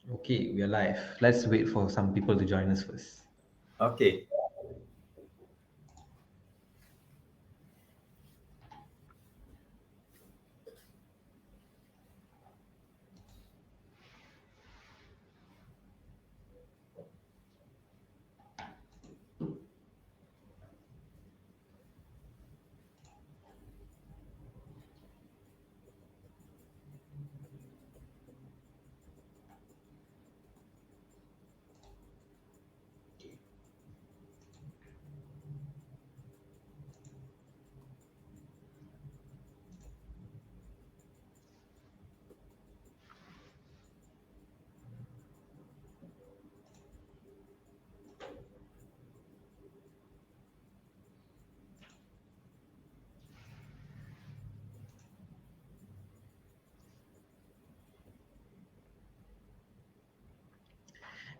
Okay, we are live. Let's wait for some people to join us first. Okay.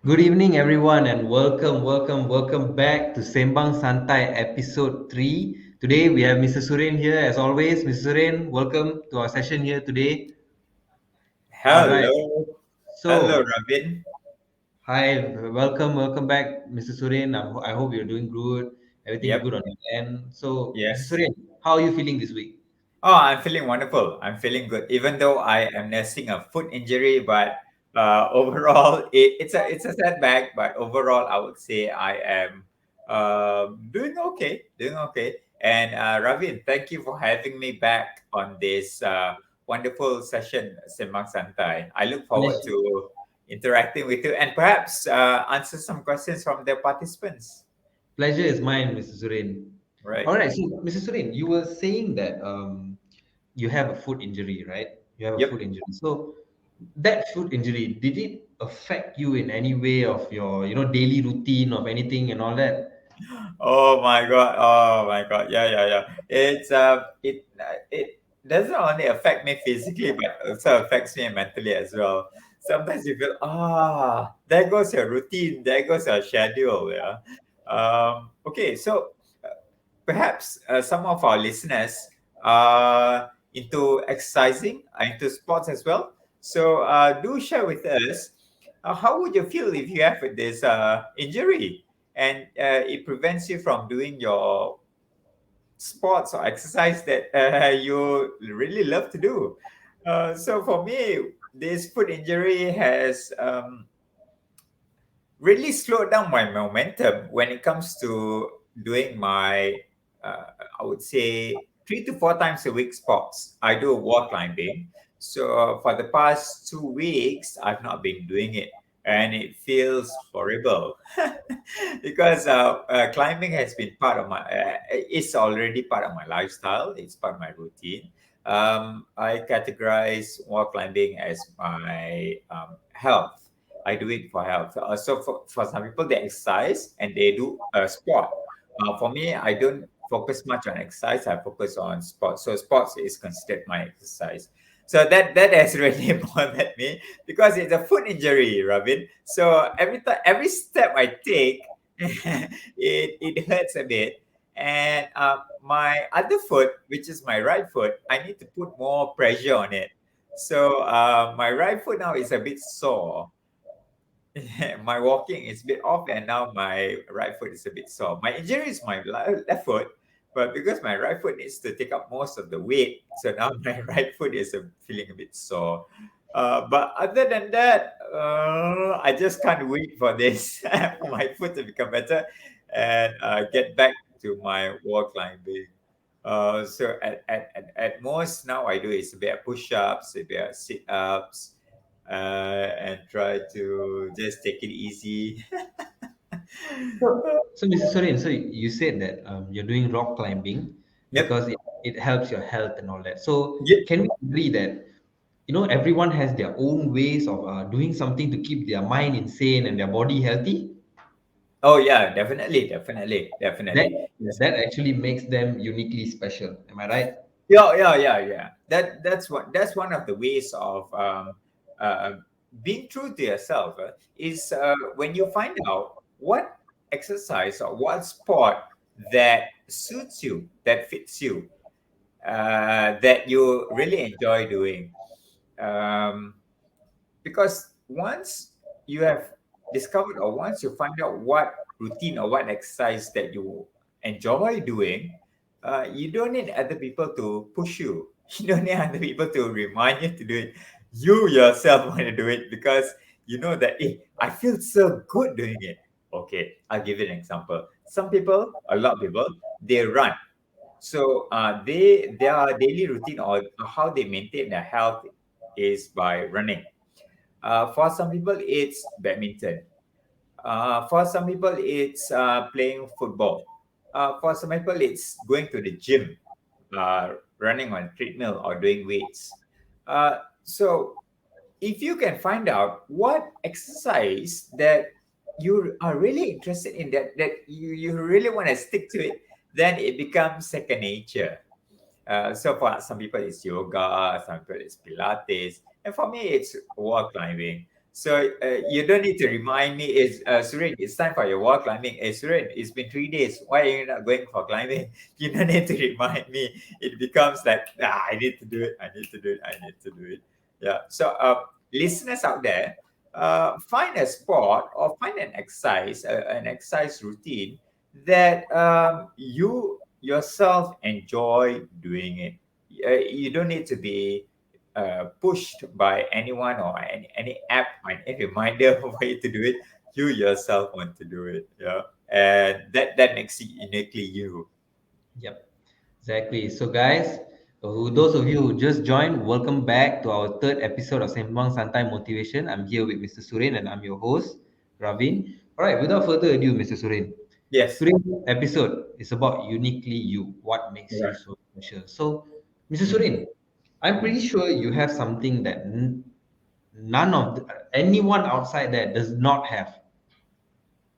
Good evening, everyone, and welcome back to Sembang Santai episode 3. Today we have Mr. Surain here, as always. Mr. Surain, welcome to our session here today. All right. Hello. Hello, So, Robin. hi, welcome back, Mr. Surain. I hope you're doing good. Everything's Yep. good on your end. So, Mr. Yes. Surain, how are you feeling this week? Oh, I'm feeling wonderful. I'm feeling good, even though I am nursing a foot injury. But overall, it's a setback. But overall, I would say I am doing okay. Doing okay. And Ravin, thank you for having me back on this wonderful session, Sembang Santai. I look forward Pleasure. to interacting with you and perhaps answer some questions from the participants. Pleasure is mine, Mr. Surain. Right. All right. So, Mr. Surain, you were saying that you have a foot injury, right? You have a Yep. foot injury. So that foot injury, did it affect you in any way of your, daily routine of anything and all that? Oh my god. Oh my god. Yeah, yeah, yeah. It doesn't only affect me physically, but also affects me mentally as well. Sometimes you feel, there goes your routine, there goes your schedule. Yeah. Okay, so perhaps some of our listeners are into exercising, are into sports as well. So do share with us how would you feel if you have this injury and it prevents you from doing your sports or exercise that you really love to do. So for me, this foot injury has really slowed down my momentum when it comes to doing my, uh, I would say, 3 to 4 times a week sports. I do wall climbing. So for the past 2 weeks, I've not been doing it. And it feels horrible because climbing has been part of my, it's already part of my lifestyle. It's part of my routine. I categorize wall climbing as my health. I do it for health. So for some people, they exercise and they do a sport. For me, I don't focus much on exercise. I focus on sports. So sports is considered my exercise. So that has really bothered me because it's a foot injury, Robin. So every time, every step I take, it hurts a bit. And my other foot, which is my right foot, I need to put more pressure on it. So my right foot now is a bit sore. My walking is a bit off, and now my right foot is a bit sore. My injury is my left foot, but because my right foot needs to take up most of the weight, so now my right foot is feeling a bit sore. But other than that, I just can't wait for this for my foot to become better and get back to my wall climbing. So at most now I do is a bit of push-ups, a bit of sit-ups, and try to just take it easy. So, Mr. Sorin, so you said that you're doing rock climbing Yep. because it helps your health and all that. So, Yep. can we agree that everyone has their own ways of doing something to keep their mind insane and their body healthy? Oh yeah, definitely, definitely, That definitely. Yes. that actually makes them uniquely special. Am I right? Yeah, yeah, yeah, yeah. That's one of the ways of uh, being true to yourself. Is when you find out what exercise or what sport that suits you, that fits you, that you really enjoy doing. Um, because once you have discovered, or once you find out what routine or what exercise that you enjoy doing, you don't need other people to push you. You don't need other people to remind you to do it. You yourself want to do it because you know that, I feel so good doing it. Okay, I'll give you an example. Some people, a lot of people, they run. So their daily routine or how they maintain their health is by running. For some people, it's badminton. For some people, it's playing football. For some people, it's going to the gym, running on treadmill or doing weights. So if you can find out what exercise that you are really interested in, that you really want to stick to it, then it becomes second nature. So for some people it's yoga, some people it's Pilates, and for me it's wall climbing. So you don't need to remind me, is Surin, it's time for your wall climbing. Hey Surin, it's been 3 days. Why are you not going for climbing? You don't need to remind me. It becomes like, I need to do it. I need to do it. I need to do it. Yeah. So listeners out there, find a sport or find an exercise routine that you yourself enjoy doing it. You don't need to be pushed by anyone or any app or any reminder for you to do it. You yourself want to do it. Yeah. And that makes it uniquely you. Yep, exactly. So, guys, who those of you who just joined, welcome back to our third episode of Sembang Santai Motivation. I'm here with Mr. Surain and I'm your host, Ravin. All right, without further ado, Mr. Surain. Yes. Today's episode is about uniquely you. What makes you Right. so special? So, Mr. Mm, Surain, I'm mm, pretty sure you have something that none of anyone outside there does not have.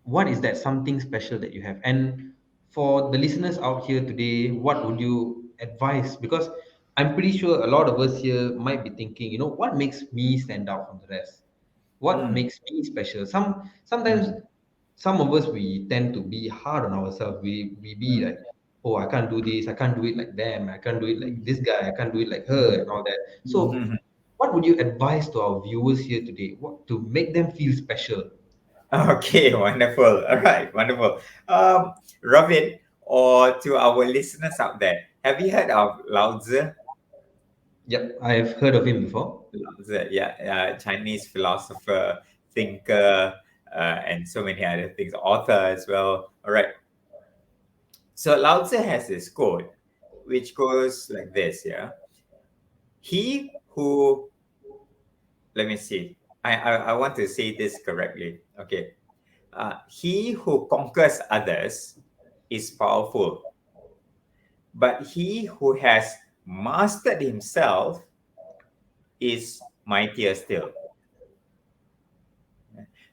What is that something special that you have? And for the listeners out here today, what would you advise? Because I'm pretty sure a lot of us here might be thinking, what makes me stand out from the rest? What mm, makes me special? Sometimes mm, some of us, we tend to be hard on ourselves. We be mm, like, oh, I can't do this, I can't do it like them, I can't do it like mm, this guy, I can't do it like mm, her, and all that. So mm. what would you advise to our viewers here today, what to make them feel special? Okay, wonderful. All right, wonderful. Robin, or to our listeners out there, have you heard of Lao Tzu? Yep, I've heard of him before. Lao Tzu, yeah, Chinese philosopher, thinker, and so many other things, author as well. All right. So Lao Tzu has this quote, which goes like this, yeah. He who, let me see, I want to say this correctly. Okay. He who conquers others is powerful, but he who has mastered himself is mightier still.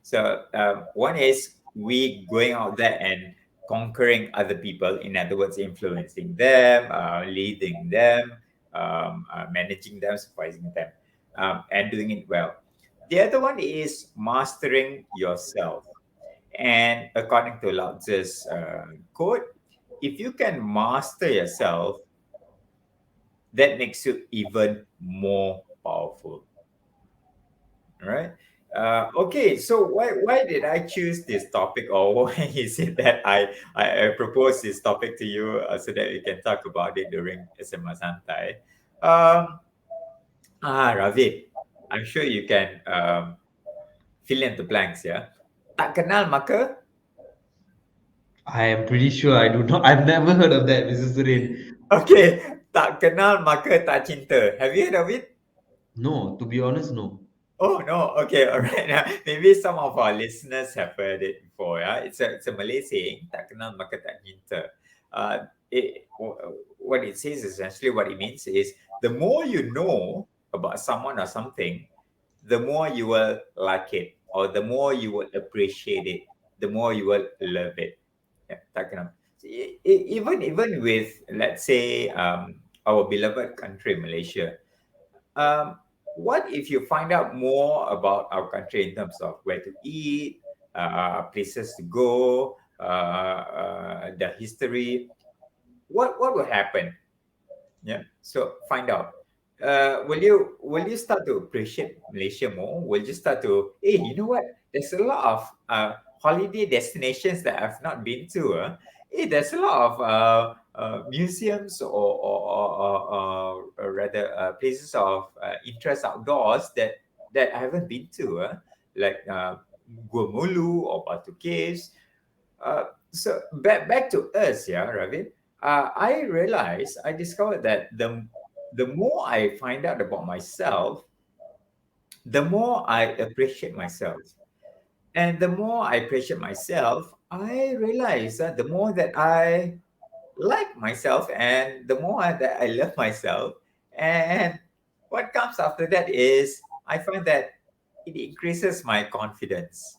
So one is we going out there and conquering other people. In other words, influencing them, leading them, managing them, supervising them, and doing it well. The other one is mastering yourself. And according to Lao Tzu's quote, if you can master yourself, that makes you even more powerful. All right. Okay. So why did I choose this topic, or why is it that I proposed this topic to you, so that we can talk about it during SMA Santai? Um, Ravi, I'm sure you can fill in the blanks. Yeah. Tak kenal maka. I am pretty sure I do not. I've never heard of that, Mrs. Surin. Okay. Tak kenal maka tak cinta. Have you heard of it? No, to be honest, no. Oh no, okay, all right. Now, maybe some of our listeners have heard it before. Yeah, it's a Malay saying, "Tak kenal maka tak cinta." What it says essentially, what it means is the more you know about someone or something, the more you will like it, or the more you will appreciate it, the more you will love it. Yeah, tak kenal. Even with, let's say, our beloved country, Malaysia. Um, what if you find out more about our country in terms of where to eat, places to go, the history? What will happen? Yeah. So find out. will you start to appreciate Malaysia more? Will you start to, hey, you know what? There's a lot of holiday destinations that I've not been to. Hey, there's a lot of museums or rather places of interest outdoors that I haven't been to. Like Gua Mulu or Batu Caves. So back to us, yeah, Ravi. I discovered that the more I find out about myself, the more I appreciate myself. And the more I appreciate myself, I realize that the more that I like myself and the more that I love myself. And what comes after that is I find that it increases my confidence.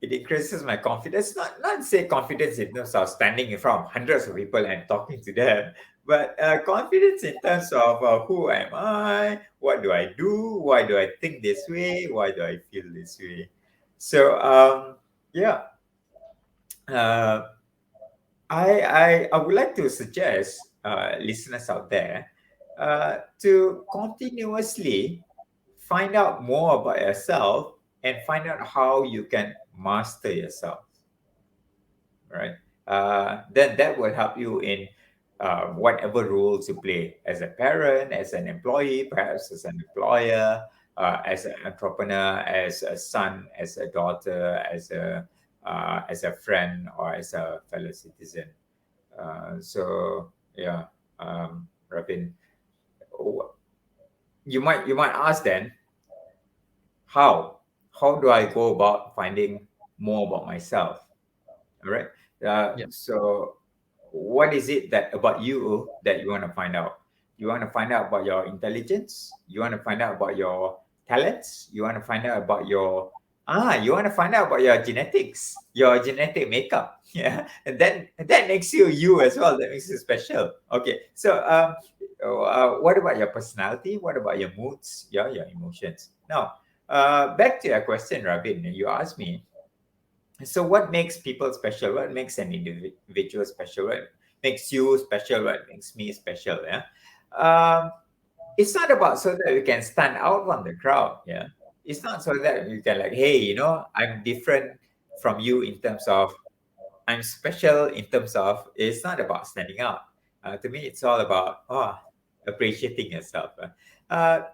It increases my confidence. Not say confidence in terms of standing in front of hundreds of people and talking to them, but confidence in terms of who am I, what do I do, why do I think this way, why do I feel this way. So yeah, uh, I would like to suggest listeners out there to continuously find out more about yourself and find out how you can master yourself, right? Then that will help you in whatever roles you play as a parent, as an employee, perhaps as an employer, as an entrepreneur, as a son, as a daughter, as a friend, or as a fellow citizen. So yeah, Rabin, you might ask then, how how do I go about finding more about myself? All right. Yeah. So, what is it that about you that you want to find out? You want to find out about your intelligence. You want to find out about your talents. You want to find out about your You want to find out about your genetics, your genetic makeup. Yeah, and then that makes you you as well. That makes you special. Okay. So, what about your personality? What about your moods? Your emotions. Now, back to your question, Rabin. You asked me, so what makes people special? What makes an individual special? What makes you special? What makes me special? Yeah. Um, it's not about so that we can stand out from the crowd. Yeah. It's not so that you can like, hey, I'm different from you in terms of I'm special in terms of it's not about standing out. To me, it's all about appreciating yourself.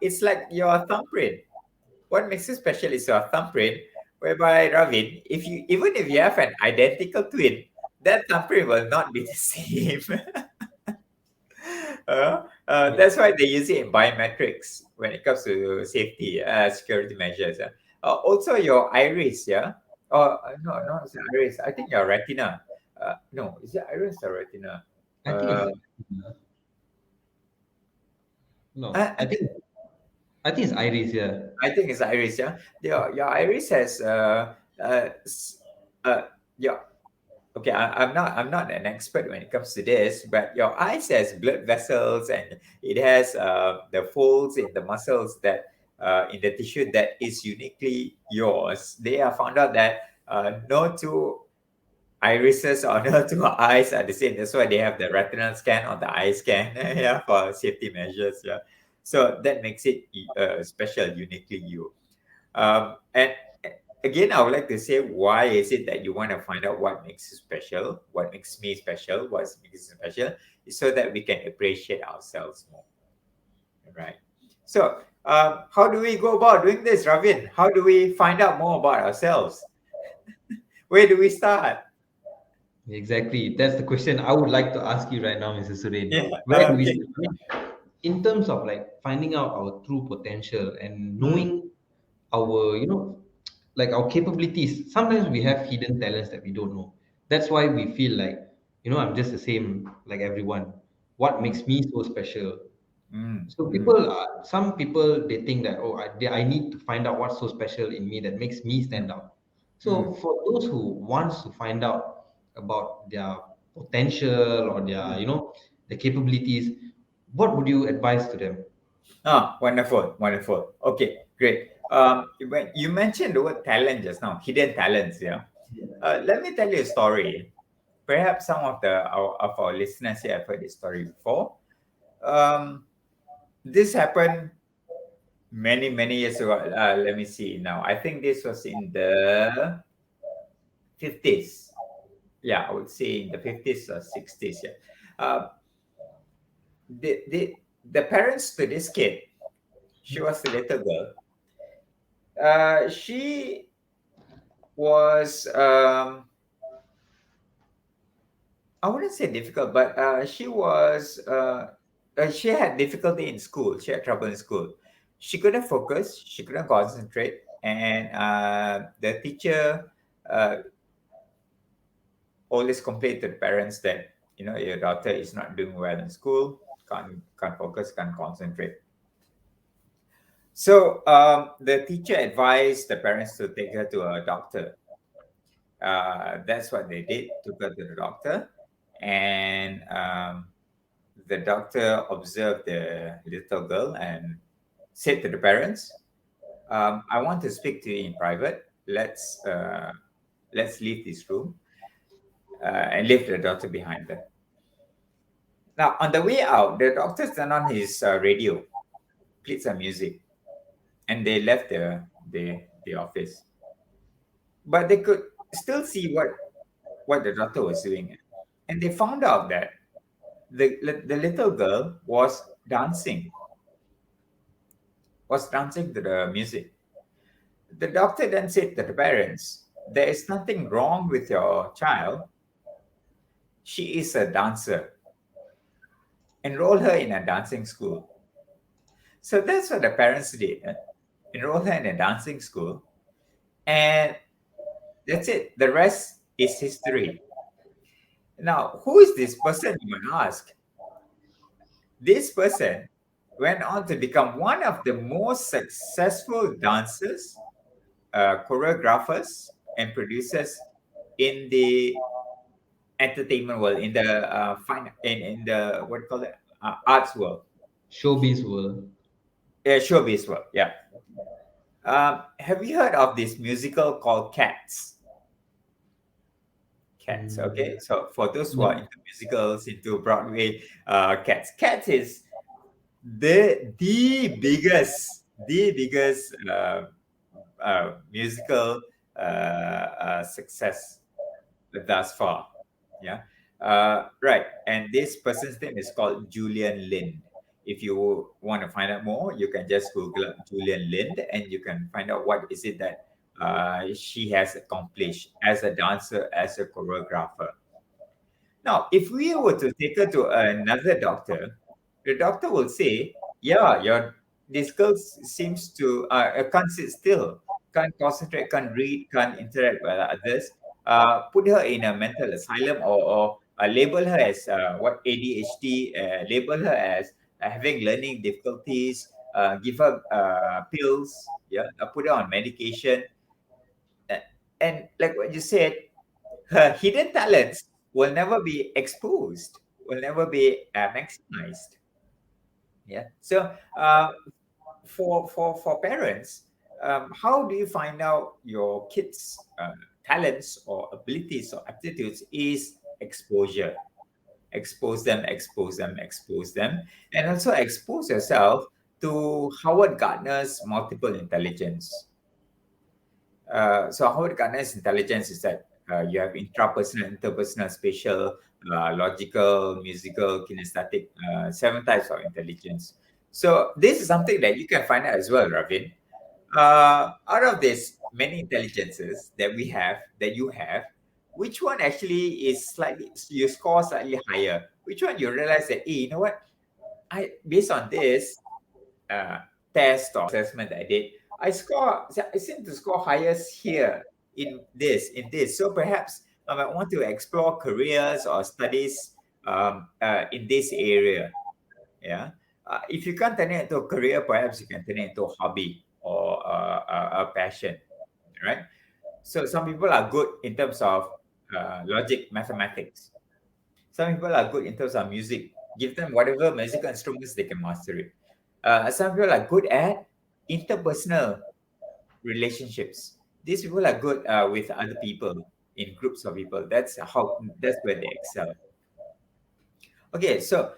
It's like your thumbprint. What makes it special is your thumbprint, whereby Ravin, if you have an identical twin, that thumbprint will not be the same. Yeah. That's why they use it in biometrics when it comes to safety, security measures. Also, your iris, yeah. No, not the iris. I think your retina. No, is it iris or retina? I think Uh, it's no. I, I think it's Iris. Yeah. I think it's iris. Yeah, your iris has uh, your okay, I'm not an expert when it comes to this, but your eyes has blood vessels and it has the folds in the muscles that in the tissue that is uniquely yours. They have found out that no two irises or no two eyes are the same. That's why they have the retinal scan or the eye scan, yeah, for safety measures. Yeah, so that makes it special, uniquely you. And again, I would like to say, why is it that you want to find out what makes you special, what makes me special, what makes you special, is so that we can appreciate ourselves more, right? So, how do we go about doing this, Ravin? How do we find out more about ourselves? Where do we start? Exactly. That's the question I would like to ask you right now, Mr. Surain. Yeah. Where do we Okay. start? I mean, in terms of like finding out our true potential and Mm, knowing our, like our capabilities. Sometimes we have hidden talents that we don't know. That's why we feel like, I'm just the same like everyone. What mm, makes me so special? mm, So mm, some people, they think that, oh, I need to find out what's so special in me that makes me mm, stand out. mm, So for those who wants to find out about their potential or their, mm. their capabilities, what would you advise to them? Wonderful, wonderful. Okay, great. When you mentioned the word talent just now, hidden talents, yeah. Let me tell you a story. Perhaps some of our listeners here have heard this story before. Um, This happened many years ago. Let me see now. I think this was in the 50s. Yeah, I would say in the 50s or 60s. Yeah. Uh, the parents to this kid, she was a little girl. She was, I wouldn't say difficult, but she had difficulty in school. She had trouble in school. She couldn't focus. She couldn't concentrate. And the teacher uh, always complained to the parents that, your daughter is not doing well in school, can't focus, can't concentrate. So the teacher advised the parents to take her to a doctor. That's what they did. Took her to the doctor, and the doctor observed the little girl and said to the parents, "I want to speak to you in private. Let's leave this room and leave the daughter behind there." Now, on the way out, the doctor turned on his radio, played some music, and they left the office. But they could still see what the doctor was doing, and they found out that the little girl was dancing to the music. The doctor then said to the parents, "There is nothing wrong with your child. She is a dancer. Enroll her in a dancing school." So that's what the parents did. Enroll her in a dancing school, and that's it. The rest is history. Now, who is this person, you might ask? This person went on to become one of the most successful dancers, choreographers, and producers in the entertainment world, in the in the what do you call it, arts world, Showbiz world. showbiz world. Yeah. Have you heard of this musical called Cats? Cats. Mm, Okay. So for those who are no. into musicals, into Broadway, Cats. Cats is the biggest musical success thus far. Yeah. Right. And this person's name is called Julian Lind. If you want to find out more, you can just Google up Julian Lind and you can find out what is it that she has accomplished as a dancer, as a choreographer. Now, if we were to take her to another doctor, the doctor will say, "Yeah, your this girl seems to can't sit still, can't concentrate, can't read, can't interact with others. Put her in a mental asylum, or label her as what ADHD, label her as having learning difficulties, give her pills, yeah, put her on medication." Uh, and like what you said, her hidden talents will never be exposed, will never be maximized. Yeah. So for parents, how do you find out your kids' talents or abilities or aptitudes? Is exposure. Expose them, expose them, expose them, and also expose yourself to Howard Gardner's multiple intelligence. So Howard Gardner's intelligence is that you have intrapersonal, interpersonal, spatial, logical, musical, kinesthetic, seven types of intelligence. So this is something that you can find out as well, Ravin. Out of these many intelligences that we have, that you have, which one actually is slightly, you score slightly higher? Which one you realize that, hey, you know what? Based on this, uh, test or assessment that I did, I seem to score highest here in this. So perhaps I might want to explore careers or studies in this area. Yeah. If you can't turn it into a career, perhaps you can turn it into a hobby or a passion, right? So some people are good in terms of logic, mathematics. Some people are good in terms of music. Give them whatever musical instruments, they can master it. Some people are good at interpersonal relationships. These people are good with other people, in groups of people. That's where they excel. Okay, so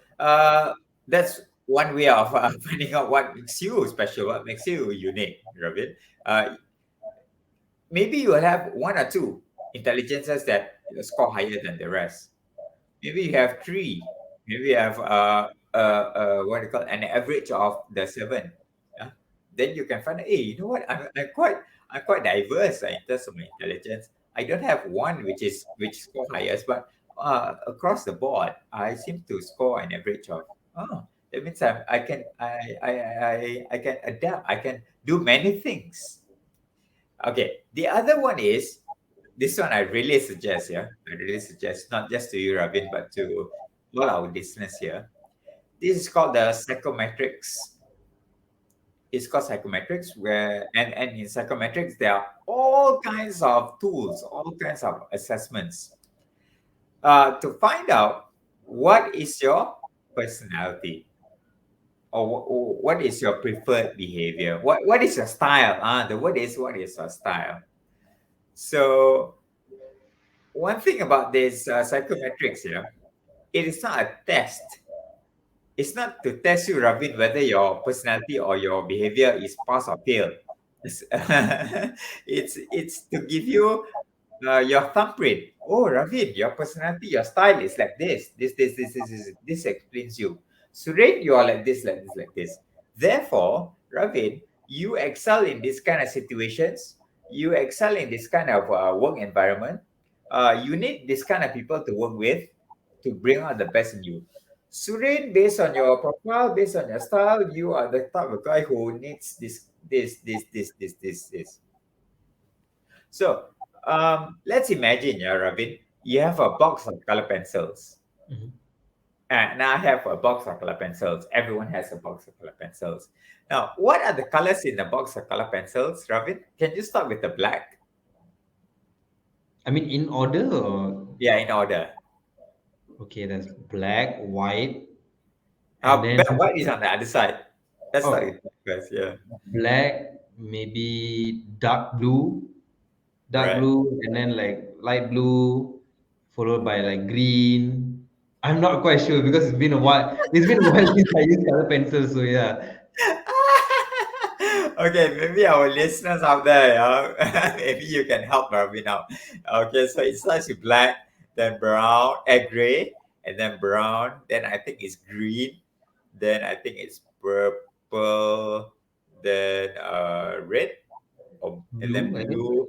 that's one way of finding out what makes you special, what makes you unique, Ravid. Uh, Maybe you will have one or two intelligences that score higher than the rest. Maybe you have three. Maybe you have what do you call an average of the seven. Yeah? Then you can find, hey, you know what? I'm quite diverse in terms of my intelligence. I don't have one which score highest, but across the board, I seem to score an average of. Oh, that means I can adapt. I can do many things. Okay. The other one is this one. I really suggest. Yeah, I really suggest not just to you, Rabin, but to all our listeners here. This is called the psychometrics. It's called psychometrics, where and in psychometrics there are all kinds of tools, all kinds of assessments to find out what is your personality or what is your preferred behavior. What is your style? The word is what is your style. So one thing about this psychometrics here, it is not a test. It's not to test you, Ravin, whether your personality or your behavior is pass or fail. It's, it's to give you your thumbprint. Oh, Ravin, your personality, your style is like this. This explains you. Surain, you are like this, like this, like this. Therefore, Ravin, you excel in this kind of situations. You excel in this kind of work environment. You need this kind of people to work with to bring out the best in you. Surain, based on your profile, based on your style, you are the type of guy who needs this. So let's imagine, yeah, Rabin, you have a box of color pencils. Mhm. And I have a box of color pencils. Everyone has a box of color pencils. Now, what are the colors in the box of color pencils, Rabin? Can you start with the black? I mean, in order, or Yeah, in order. okay, that's black, white, and then White is on the other side. Let's start oh, with black first. Yeah, black, maybe dark right. blue, and then like light blue, followed by like green. I'm not quite sure because it's been a while. It's been a while since I used color pencils, so yeah. Okay, maybe our listeners out there, maybe you can help Marvin out. Okay, so it starts with black, then brown, gray, and then brown. Then I think it's green. Then I think it's purple. Then red, and then Blue, I think. blue.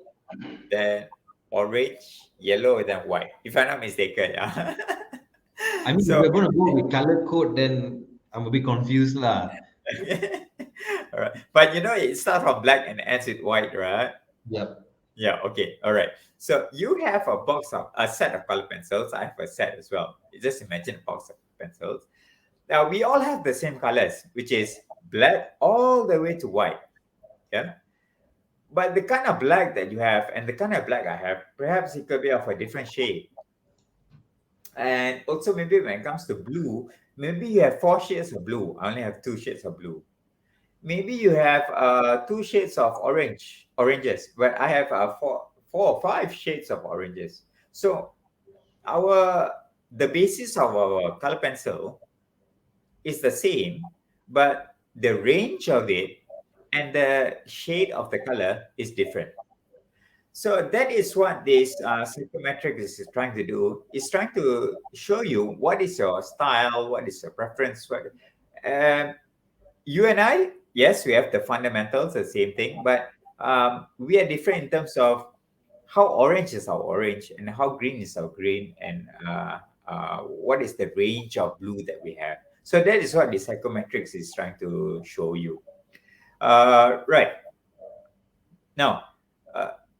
Then orange, yellow, and then white. If I'm not mistaken, yeah. I mean, if So we're gonna go with color code, then I'm a bit confused lah. all right. But it starts from black and ends with white, right? Yep. Yeah, okay. All right. So you have a set of color pencils. I have a set as well. You just imagine a box of pencils. Now we all have the same colors, which is black all the way to white. Yeah. But the kind of black that you have and the kind of black I have, perhaps it could be of a different shade. And also maybe when it comes to blue, maybe you have four shades of blue. I only have two shades of blue. Maybe you have two shades of oranges, but I have four or five shades of oranges. So our the basis of our color pencil is the same, but the range of it and the shade of the color is different. So that is what this psychometric is trying to do. It's trying to show you what is your style, what is your preference, um, you and I, yes, we have the fundamentals, the same thing, but we are different in terms of how orange is our orange and how green is our green, and what is the range of blue that we have. So that is what the psychometrics is trying to show you. Right now,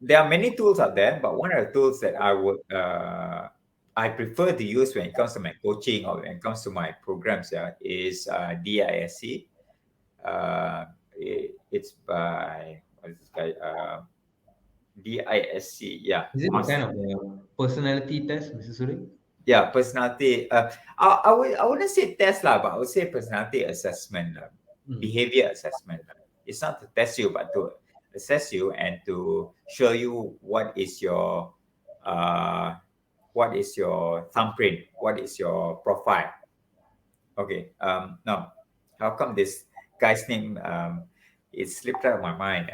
there are many tools out there, but one of the tools that I prefer to use when it comes to my coaching or when it comes to my programs, yeah, is DISC. It's by what is this guy? DISC. Yeah, Is it a kind of a personality test, Mr. Suri? yeah, personality. I wouldn't say test lah, but I would say personality assessment, Mm. behavior assessment. It's not to test you, but to assess you and to show you uh, what is your thumbprint, what is your profile. Okay. Now how come this guy's name it slipped out of my mind.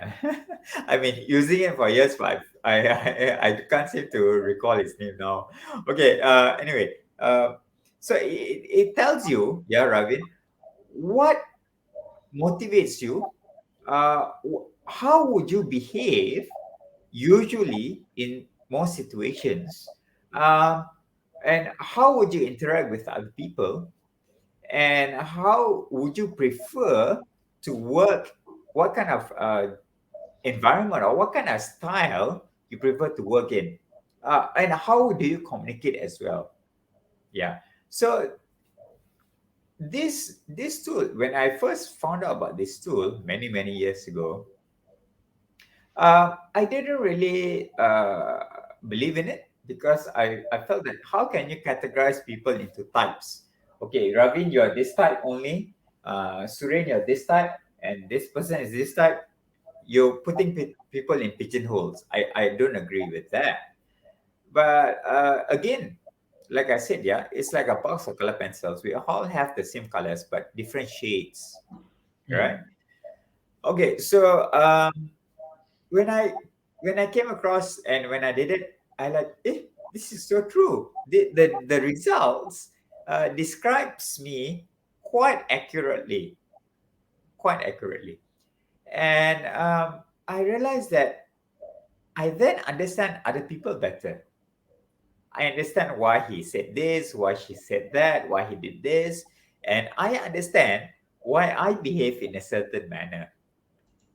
I mean, using it for years, but I can't seem to recall his name now. Okay. Anyway, so it tells you, yeah, Ravin, what motivates you. How would you behave usually in most situations? Um, and how would you interact with other people? And how would you prefer to work? What kind of environment or what kind of style you prefer to work in? And how do you communicate as well? Yeah. So this tool, when I first found out about this tool many years ago, I didn't really believe in it because I felt that how can you categorize people into types? Okay, Ravin, you're this type only. Surain, you're this type, and this person is this type. You're putting people in pigeonholes. I don't agree with that. But again, like I said, yeah, it's like a box of color pencils. We all have the same colors, but different shades, right? Hmm. Okay, so when I when I came across and when I did it, I like, this is so true. The results describes me quite accurately, quite accurately. And I realized that I then understand other people better. I understand why he said this, why she said that, why he did this, and I understand why I behave in a certain manner,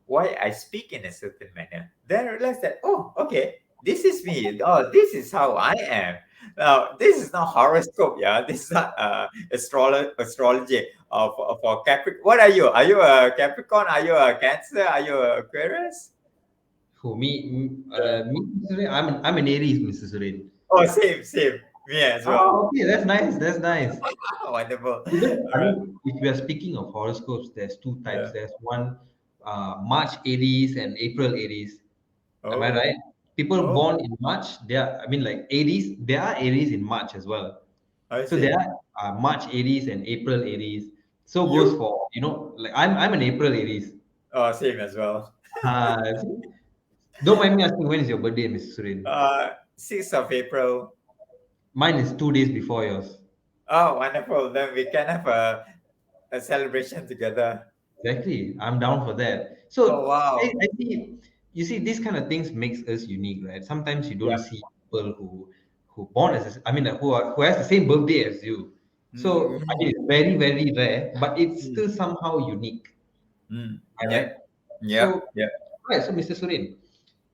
why I speak in a certain manner. Then I realized that, oh, okay, this is me. Oh, this is how I am. Now, this is not horoscope, yeah. This is not astrology for Capricorn. What are you? Are you a Capricorn? Are you a Cancer? Are you a Aquarius? Who me? Yeah. Me, Mr. Surain? I'm an Aries, Mr. Surain. Oh, same, same. Me as well. Oh, okay, that's nice. That's nice. Wonderful. Even, All I right. mean, if we are speaking of horoscopes, there's two types. Yeah. There's one, March Aries and April Aries. Am I Oh, right? People oh, born in March, they are, I mean, like Aries, there are Aries in March as well. I So there see. are March Aries and April Aries. So goes You? for, like I'm an April Aries. Oh, same as well. See? Don't mind me asking, when is your birthday, Mr. Surin? 6th of April. Mine is 2 days before yours. Oh, wonderful. Then we can have a celebration together. Exactly. I'm down for that. Oh, So wow. I see, you see, these kind of things makes us unique, right? Sometimes you don't Yeah. see people who born as I mean, who has the same birthday as you. So I Mm, mean, it's very rare, but it's mm, still somehow unique. mm. All Yep. right. Yep. So, Yep. right. So, Mr. Surin,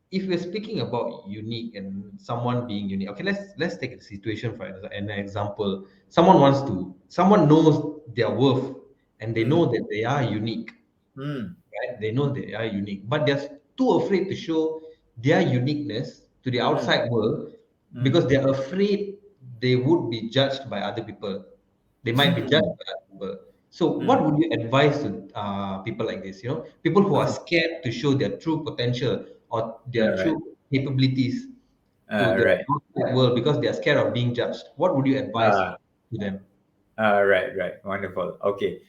if we're speaking about unique and someone being unique, okay, let's take a situation for an example. Someone knows their worth and they know Mm, that they are unique, mm, right? They know they are unique, but they're too afraid to show their uniqueness to the mm, outside world mm, because they're afraid they would be judged by other people. They might be judged mm, by other people. So, what mm, would you advise to people like this? People who are mm. scared to show their true potential or their All right. true capabilities to the Right. outside world because they are scared of being judged. What would you advise Uh, to them? right. Right. Wonderful. Okay.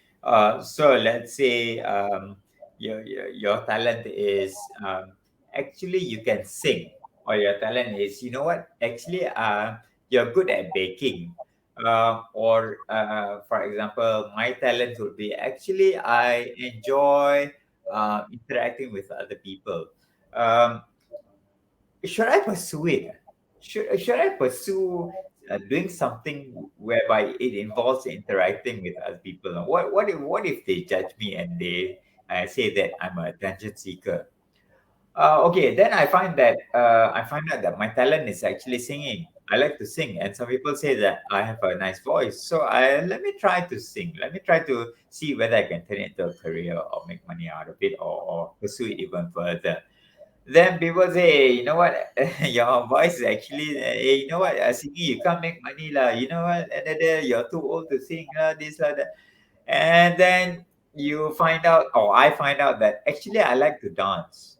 So let's say your talent is actually you can sing, or your talent is, you know what? Actually, you're good at baking. Or for example, my talent would be actually I enjoy interacting with other people. Um, should I pursue it? Should I pursue doing something whereby it involves interacting with other people? What if they judge me and they say that I'm a attention seeker? Okay, then I find out that my talent is actually singing. I like to sing, and some people say that I have a nice voice. So I let me try to sing. Let me try to see whether I can turn it into a career or make money out of it, or pursue it even further. Then people say, "Hey, you know what, your voice is actually, hey, you know what, singing, you can't make money lah. You know what, you're too old to sing lah, this lah, that." And then you find out, or I find out that actually I like to dance,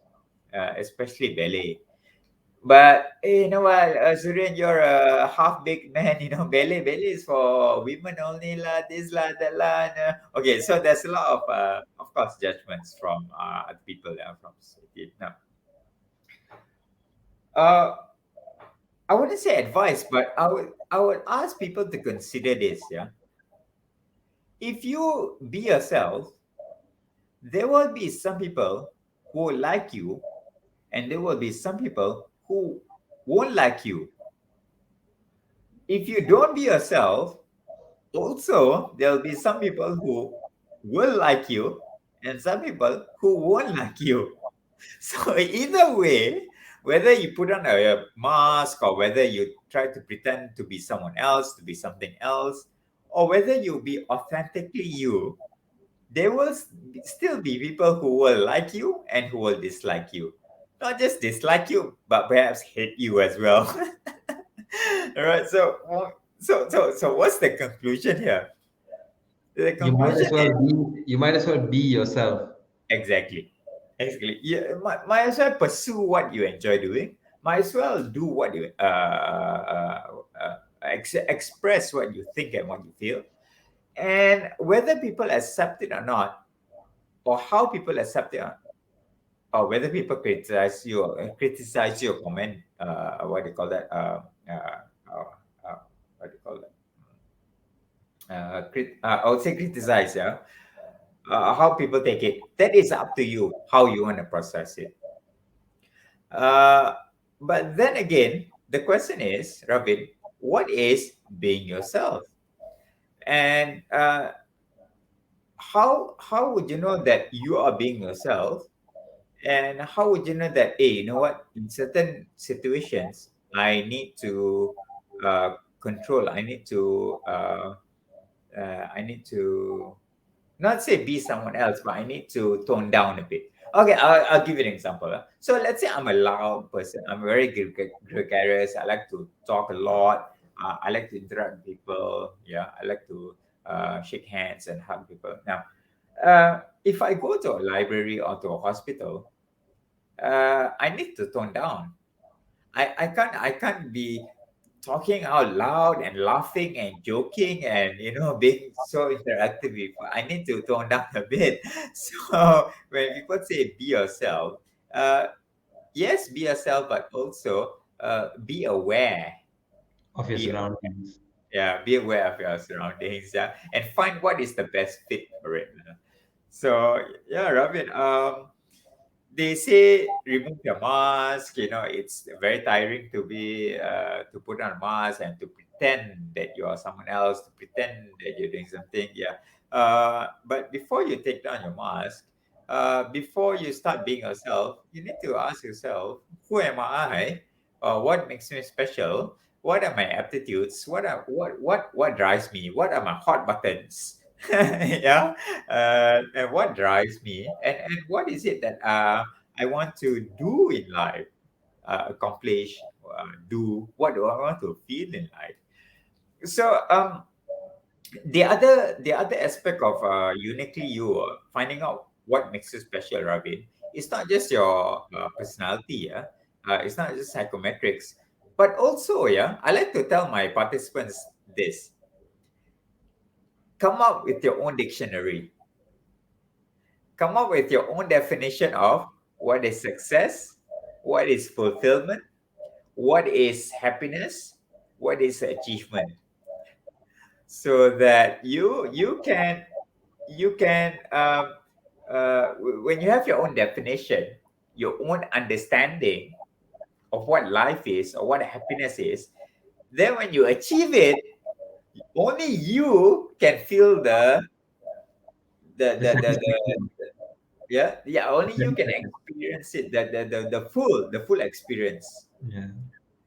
especially ballet. But you know what, Suryan, you're a half-baked man. You know, belly is for women only lah. This lah, that lah. Okay, so there's a lot of course, judgments from other people from society. Now, uh, I wouldn't say advice, but I would ask people to consider this. Yeah, if you be yourself, there will be some people who will like you, and there will be some people who won't like you. If you don't be yourself, also there'll be some people who will like you and some people who won't like you. So either way, whether you put on a mask or whether you try to pretend to be someone else, to be something else, or whether you be authentically you, there will still be people who will like you and who will dislike you. Not just dislike you, but perhaps hate you as well. All right. So what's the conclusion here? The You might conclusion as well is be yourself. exactly, exactly. Yeah, might as well pursue what you enjoy doing. Might as well do what you express what you think and what you feel, and whether people accept it or not, or how people accept it, or whether people criticize you or comment, what do you call that? What do you call that? I would say criticize, yeah. How people take it, that is up to you, how you want to process it. Uh, but then again, the question is, Ravin, what is being yourself? And how would you know that you are being yourself? And how would you know that, hey, you know what, in certain situations, I need to control, I need to not say be someone else, but I need to tone down a bit. Okay, I'll give you an example. So let's say I'm a loud person. I'm very gregarious. I like to talk a lot. I like to interact with people. Yeah, I like to shake hands and hug people. Now, if I go to a library or to a hospital, I need to tone down. I can't be talking out loud and laughing and joking and being so interactive with. I need to tone down a bit. So when people say be yourself, uh, yes, be yourself, but also be aware. Of your Be surroundings. Yeah, be aware of your surroundings. Yeah, and find what is the best fit for it. So yeah, Robin. They say remove your mask. It's very tiring to be to put on a mask and to pretend that you are someone else, to pretend that you're doing something. Yeah. But before you take down your mask, before you start being yourself, you need to ask yourself, who am I? What makes me special? What are my aptitudes? What drives me? What are my hot buttons? Yeah. And what drives me, and what is it that I want to do in life, accomplish, do. What do I want to feel in life? So the other aspect of uniquely you, finding out what makes you special, Robin, it's not just your personality, yeah. It's not just psychometrics, but also, yeah. I like to tell my participants this: come up with your own dictionary, come up with your own definition of what is success, what is fulfillment, what is happiness, what is achievement, so that you can when you have your own definition, your own understanding of what life is or what happiness is, then when you achieve it, only you can feel The the satisfaction. yeah, only The you can satisfaction. experience it, the full experience. Yeah.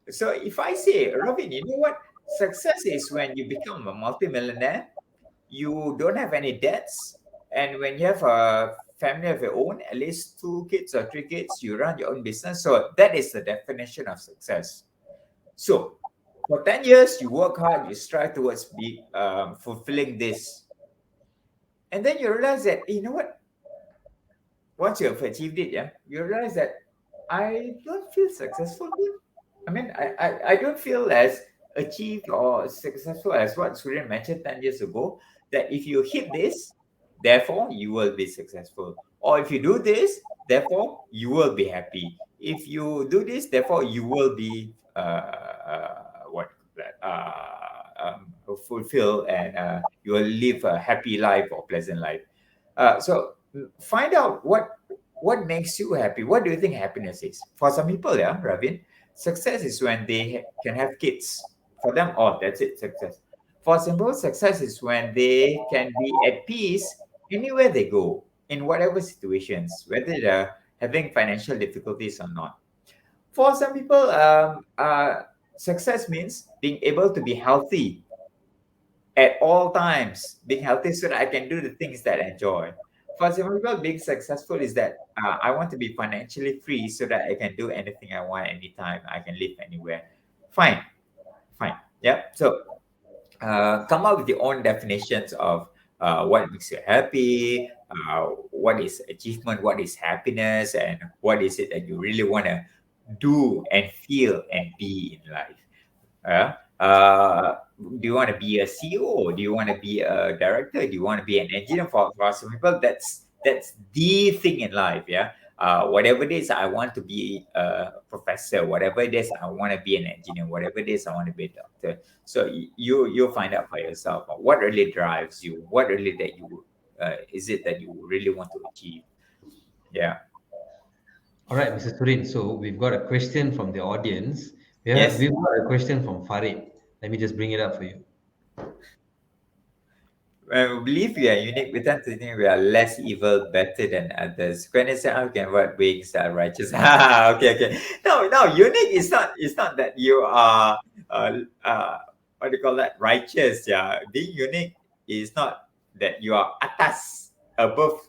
So if I say, Robin, you know what? Success is when you become a multimillionaire, you don't have any debts, and when you have a family of your own, at least 2 kids or 3 kids, you run your own business. So that is the definition of success. So for 10 years, you work hard, you strive towards fulfilling this. And then you realize that, you know what? Once you have achieved it, yeah, you realize that I don't feel successful. I mean, I don't feel as achieved or successful as what Surya mentioned 10 years ago, that if you hit this, therefore you will be successful. Or if you do this, therefore you will be happy. If you do this, therefore you will be what fulfilled, and you will live a happy life or pleasant life. Find out what makes you happy. What do you think happiness is? For some people, yeah, Ravin, success is when they can have kids. For them, oh, that's it, success. For some people, success is when they can be at peace anywhere they go, in whatever situations, whether they're having financial difficulties or not. For some people, success means being able to be healthy at all times, being healthy so that I can do the things that I enjoy. For some people, being successful is that I want to be financially free so that I can do anything I want anytime. I can live anywhere. Fine, fine. Yeah. So come up with your own definitions of what makes you happy, what is achievement, what is happiness, and what is it that you really want to do and feel and be in life. Yeah. Do you want to be a CEO? Do you want to be a director? Do you want to be an engineer? For some people, that's the thing in life. Yeah. Whatever it is, I want to be a professor. Whatever it is, I want to be an engineer. Whatever it is, I want to be a doctor. So you'll find out for yourself what really drives you. What really that you is it that you really want to achieve? Yeah. All right, Mr. Surin. So we've got a question from the audience. Yes. We've got a question from Farid. Let me just bring it up for you. When we believe we are unique, we tend to think we are less evil, better than others. When I say how can what beings are righteous? Okay, okay. No, no, unique is not that you are what do you call that? Righteous. Yeah. Being unique is not that you are atas, above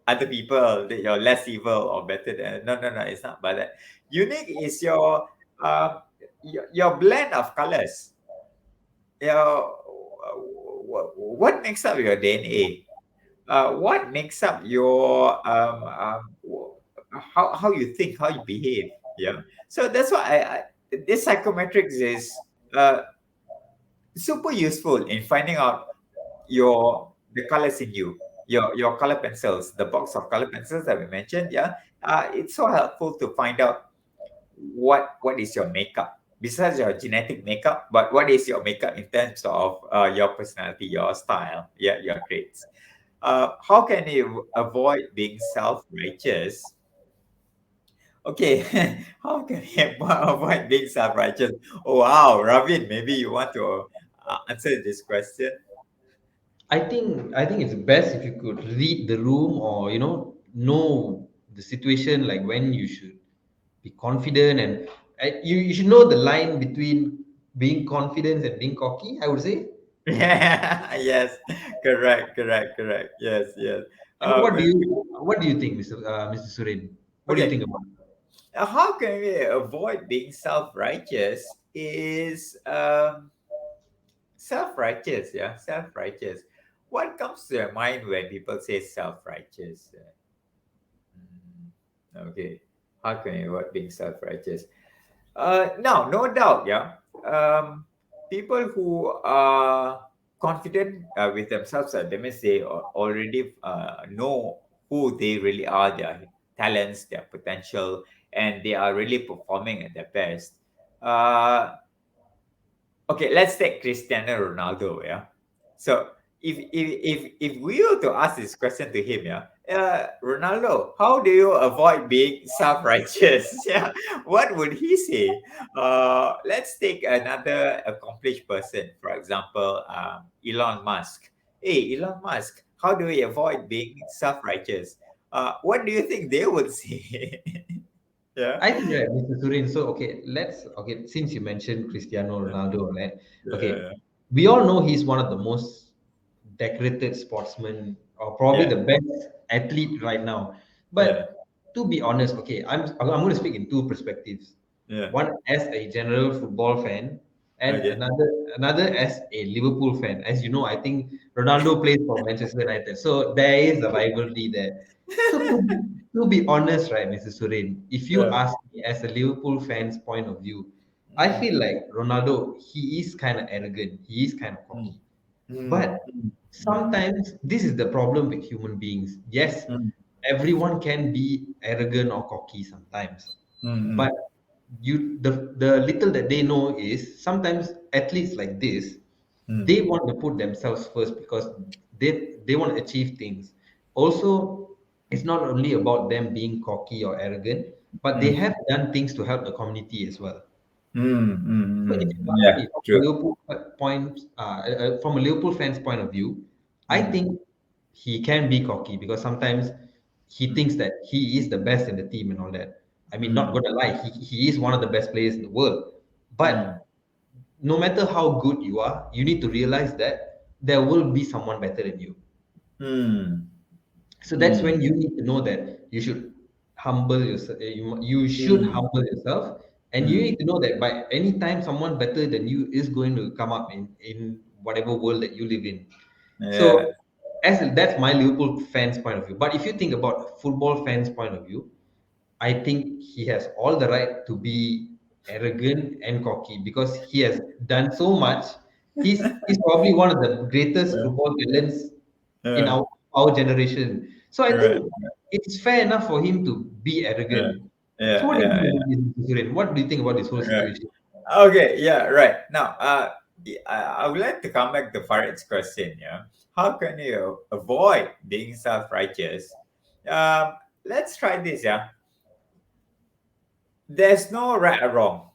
other people, that you're less evil or better than. No, no, no, it's not about that. Unique is uh your blend of colors. Your what makes up your DNA? What makes up your how you think, how you behave? Yeah. So that's why this psychometrics is super useful in finding out the colors in you, your color pencils, the box of color pencils that we mentioned. Yeah. It's so helpful to find out what is your makeup besides your genetic makeup, but what is your makeup in terms of your personality, your style, yeah, your traits. How can you avoid being self-righteous? Okay. How can you avoid being self-righteous? Oh wow, Ravin, maybe you want to answer this question. I think it's best if you could read the room, or know the situation, like when you should be confident, and you should know the line between being confident and being cocky, I would say. Yeah. Yes. Correct, correct, correct. Yes, yes. And what do When you we, what do you think, Mr. Surin? What do you okay. think about it? How can we avoid being self-righteous is self-righteous, yeah, self-righteous. What comes to your mind when people say self-righteous? Okay, how can you avoid being self-righteous? Now, no doubt, yeah. People who are confident with themselves, that means they already know who they really are, their talents, their potential, and they are really performing at their best. Uh, okay, let's take Cristiano Ronaldo. Yeah. So if we were to ask this question to him, yeah, Ronaldo, how do you avoid being self-righteous? Yeah, what would he say? Let's take another accomplished person, for example, Elon Musk. Hey, Elon Musk, how do we avoid being self-righteous? What do you think they would say? Yeah, I think, right, Mr. Surin. So, okay, since you mentioned Cristiano Ronaldo, right? Okay, yeah, we all know he's one of the most decorated sportsmen, or probably yeah, the best athlete right now. yeah, But to be honest, okay, I'm going to speak in two perspectives. yeah. One as a general football fan, and Okay. another as a Liverpool fan. As you know, I think Ronaldo plays for Manchester United, so there is a rivalry there. So to be honest, right, Mr. Surain, if you Yeah. ask me as a Liverpool fan's point of view, I Mm, feel like Ronaldo, he is kind of arrogant, he is kind of mm, cocky. mm, But mm, mm, sometimes this is the problem with human beings. Yes, mm, everyone can be arrogant or cocky sometimes. mm, But the little that they know is sometimes athletes like this, mm, they want to put themselves first because they want to achieve things. Also, it's not only about them being cocky or arrogant, but they mm, have done things to help the community as well. So if you ask Yeah, me from a true. From a Liverpool fan's point of view, I Mm, think he can be cocky because sometimes he mm, thinks that he is the best in the team and all that. I mean, not mm, gonna lie, he is one of the best players in the world. mm, But no matter how good you are, you need to realize that there will be someone better than you. mm, So that's mm, when you need to know that you should humble yourself. You should mm, humble yourself, and you mm. need to know that by any time someone better than you is going to come up in whatever world that you live in. Yeah. So as that's my Liverpool fans point of view. But if you think about football fans point of view, I think he has all the right to be arrogant and cocky because he has done so much. He's probably one of the greatest Yeah. football talents in Yeah. our generation. So I Right. think it's fair enough for him to be Yeah. arrogant. So Yeah. what do you Yeah. think about this, Mr. Suren? What do you think about this whole Right. situation? Okay, yeah, right. Now, I would like to come back to Farid's question. Yeah, how can you avoid being self-righteous? Um, let's try this. Yeah, there's no right or wrong.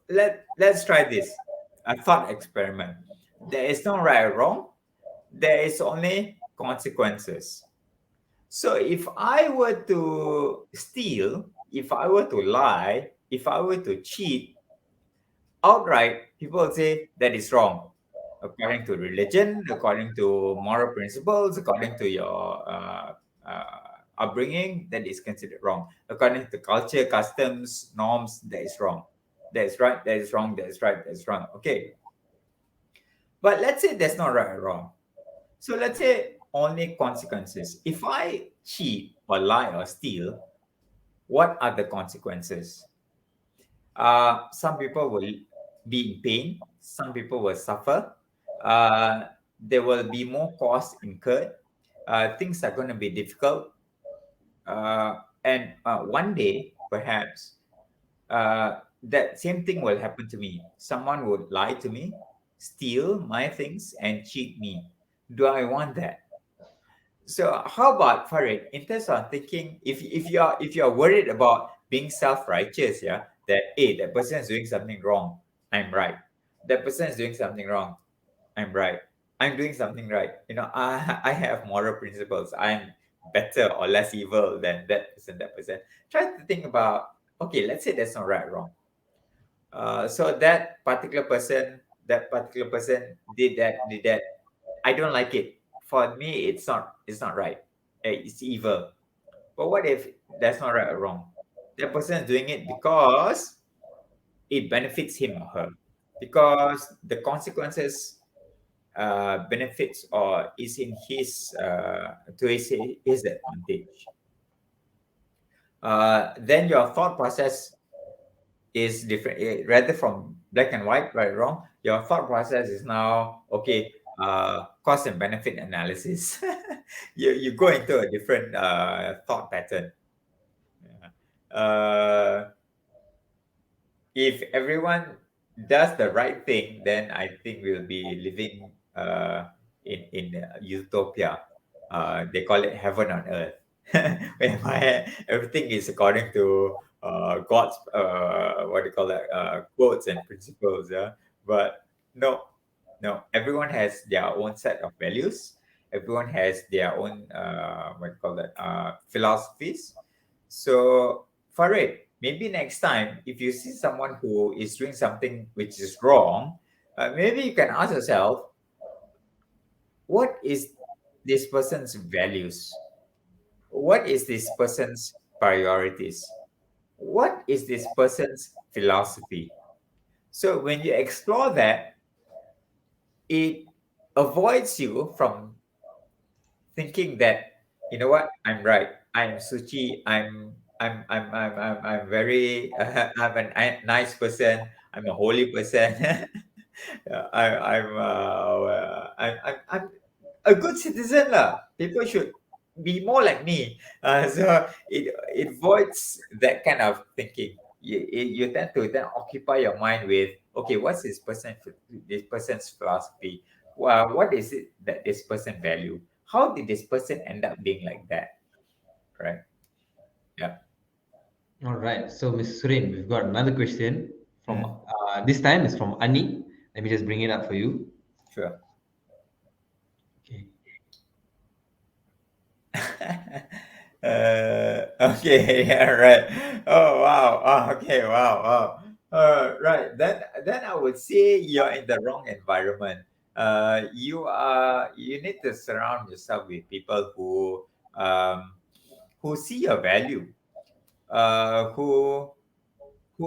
Let's try this. A thought experiment. There is no right or wrong. There is only consequences. So if I were to steal, if I were to lie, if I were to cheat, outright, people will say that is wrong. According to religion, according to moral principles, according to your upbringing, that is considered wrong. According to culture, customs, norms, that is wrong. That is right, that is wrong, that is right, that is wrong. Okay. But let's say that's not right or wrong. So let's say only consequences. If I cheat or lie or steal, what are the consequences? Some people will be in pain, some people will suffer, there will be more costs incurred, things are going to be difficult, and one day, perhaps, that same thing will happen to me. Someone would lie to me, steal my things, and cheat me. Do I want that? So how about Farid, in terms of thinking, if you're worried about being self-righteous, yeah, that hey, that person is doing something wrong, I'm right. That person is doing something wrong, I'm right. I'm doing something right. I have moral principles. I'm better or less evil than that person, that person. Try to think about, okay, let's say that's not right or wrong. So that particular person did that. I don't like it. For me, it's not right. It's evil. But what if that's not right or wrong? That person is doing it because it benefits him or her. Because the consequences benefits or is in his advantage. Then your thought process is different. Rather from black and white, right or wrong, your thought process is now okay. Cost and benefit analysis. You go into a different thought pattern. Yeah. If everyone does the right thing, then I think we'll be living in utopia. They call it heaven on earth, whereby everything is according to God's what do you call that quotes and principles. Yeah, but no, no. Everyone has their own set of values. Everyone has their own what do you call that philosophies. So Farid, maybe next time if you see someone who is doing something which is wrong, maybe you can ask yourself, what is this person's values? What is this person's priorities? What is this person's philosophy? So when you explore that, it avoids you from thinking that. you know what? I'm right. I'm Suchi. I'm very nice person. I'm a holy person. I'm a good citizen lah. People should be more like me. So it voids that kind of thinking. You tend to then occupy your mind with, okay, what's this person's philosophy? Well, what is it that this person value? How did this person end up being like that? Right? Yeah. All right. So, Mr. Surain, we've got another question from Mm, this time is from Ani. Let me just bring it up for you. sure. Okay. Okay, yeah, right. Oh wow. Oh, okay, wow, wow. Right. Then I would say you're in the wrong environment. You need to surround yourself with people who see your value, who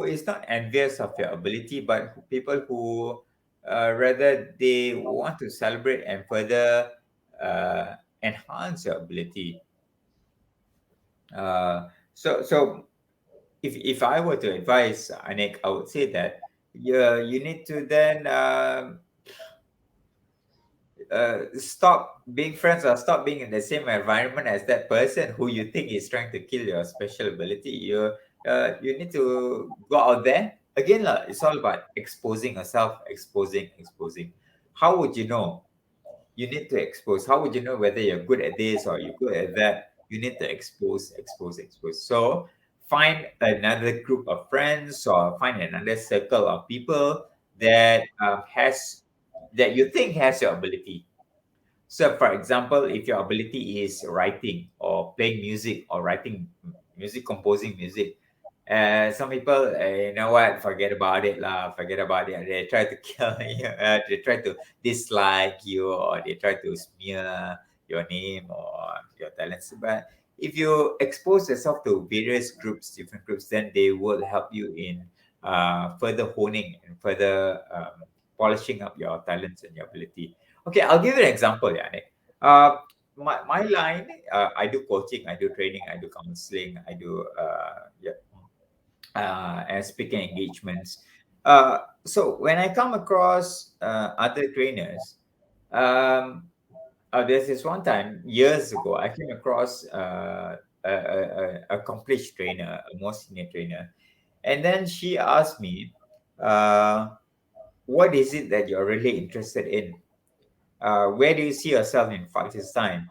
is not envious of your ability, but people who rather they want to celebrate and further enhance your ability. So if I were to advise Anik, I would say that you need to then stop being friends or stop being in the same environment as that person who you think is trying to kill your special ability. You need to go out there again. It's all about exposing yourself, exposing. How would you know? You need to expose. How would you know whether you're good at this or you're good at that? You need to expose. So find another group of friends or find another circle of people that has that you think has your ability. So, for example, if your ability is writing or playing music or writing music, composing music, some people, you know what, forget about it, lah, forget about it. They try to kill you, they try to dislike you, or they try to smear your name or your talents. But if you expose yourself to various groups, different groups, then they will help you in further honing and further polishing up your talents and your ability. Okay, I'll give you an example, Yannick. Uh, my line, I do coaching, I do training, I do counseling, I do yeah, and speaking engagements. So when I come across other trainers, um, there's this one time years ago, I came across accomplished trainer, a more senior trainer, and then she asked me, "What is it that you're really interested in? Where do you see yourself in 5 years' time?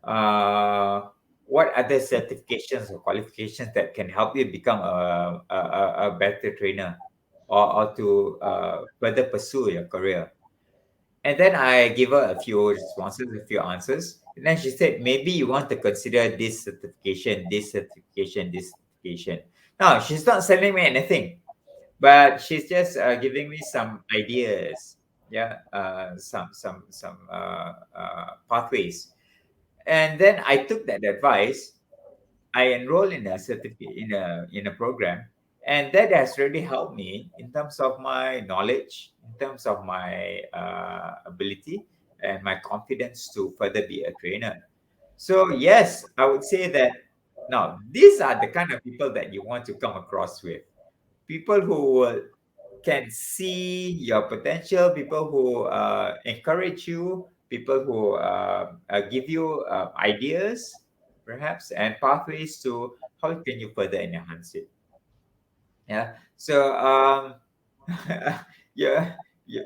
Uh, what other certifications or qualifications that can help you become a better trainer or to further pursue your career?" And then I give her a few responses, a few answers. And then she said, maybe you want to consider this certification, this certification, this certification. Now, she's not selling me anything, but she's just giving me some ideas, yeah, some pathways. And then I took that advice. I enrolled in a certificate in a program, and that has really helped me in terms of my knowledge, in terms of my ability and my confidence to further be a trainer. So yes, I would say that now these are the kind of people that you want to come across with. People who will can see your potential, people who encourage you, people who give you ideas, perhaps, and pathways to how can you further enhance it. Yeah. So yeah, you,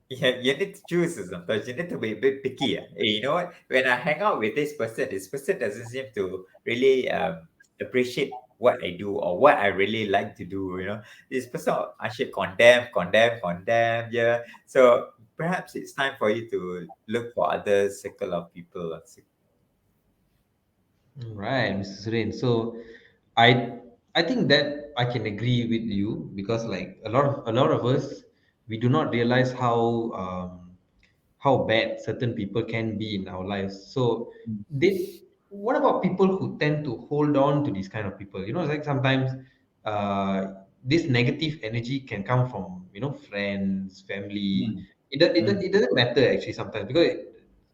yeah, you need to choose sometimes. You need to be a bit picky. You know what? When I hang out with this person doesn't seem to really appreciate what I do or what I really like to do. This person I should condemn. Yeah. So perhaps it's time for you to look for other circle of people. Right, Mr. Surain. So, I I think that I can agree with you because like a lot of us we do not realize how bad certain people can be in our lives. So, Mm, what about people who tend to hold on to these kind of people? It's like sometimes this negative energy can come from friends, family. mm, It mm, doesn't matter actually sometimes because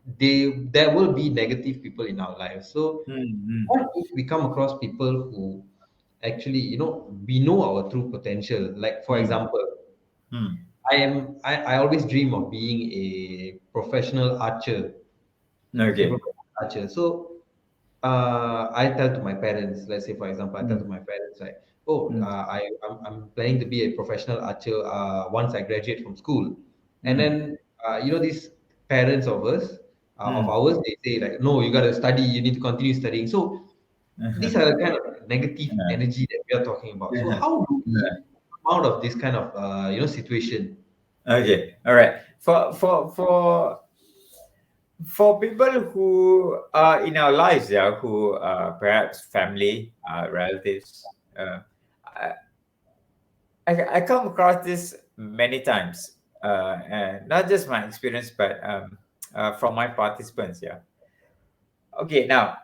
there will be negative people in our lives. So Mm, what if we come across people who actually, we know our true potential? Like for mm, example, mm. I always dream of being a professional archer. Okay, Okay. professional archer. So I tell to my parents, let's say for example, I tell to Mm, my parents like, oh, mm, I'm planning to be a professional archer once I graduate from school. And mm, then these parents of mm. ours, they say like, no, you got to study, you need to continue studying. So these are the kind of negative energy that we are talking about. So how do we come out of this kind of situation? Okay. All right. For people who are in our lives, yeah, who perhaps family, relatives, I, I come across this many times, and not just my experience, but from my participants. Yeah. Okay. Now,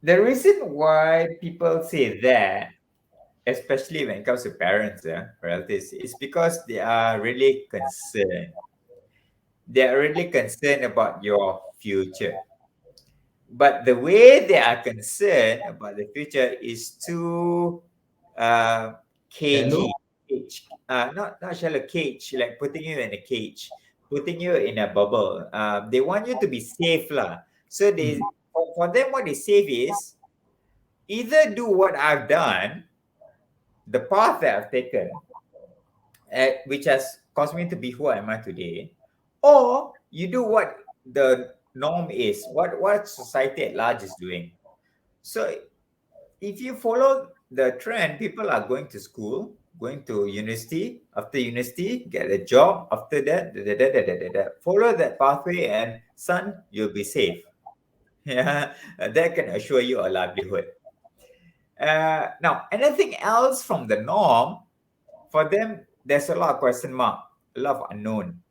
the reason why people say that, especially when it comes to parents, yeah, relatives, is because they are really concerned. They are really concerned about your future. But the way they are concerned about the future is too uh, Shallow? cagey, cage, not shallow, cage, like putting you in a cage, putting you in a bubble. They want you to be safe, lah. So Hmm. for them, what is safe is either do what I've done, the path that I've taken, which has caused me to be who am I today, or you do what the norm is, what society at large is doing. So if you follow the trend, people are going to school, going to university. After university, get a job. After that, follow that pathway, and son, you'll be safe. Yeah, that can assure you a livelihood. Now, anything else from the norm, for them, there's a lot of question mark, a lot of unknown.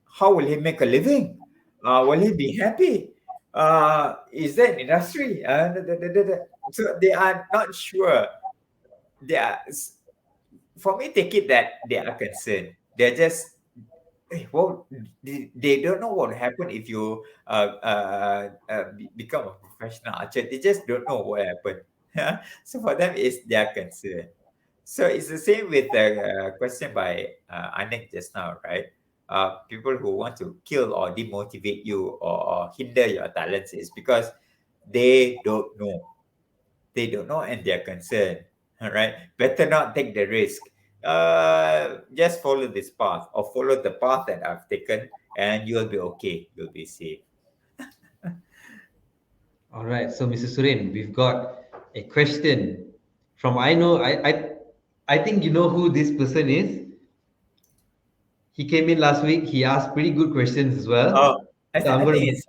How will he make a living? Will he be happy? Is there an industry? So they are not sure. They are, for me, take it that they are concerned. They're just, well, they don't know what will happen if you become a professional archer. They just don't know what happened. So for them, it's their concern. So it's the same with the question by Anik just now, right? People who want to kill or demotivate you, or hinder your talents, is because they don't know. They don't know and they're concerned. All right. Better not take the risk. Just follow this path, or follow the path that I've taken, and you'll be okay. You'll be safe. All right, so Mr. Surin, we've got a question from I know I think you know who this person is. He came in last week. He asked pretty good questions as Oh, well. So I I'm going think to it's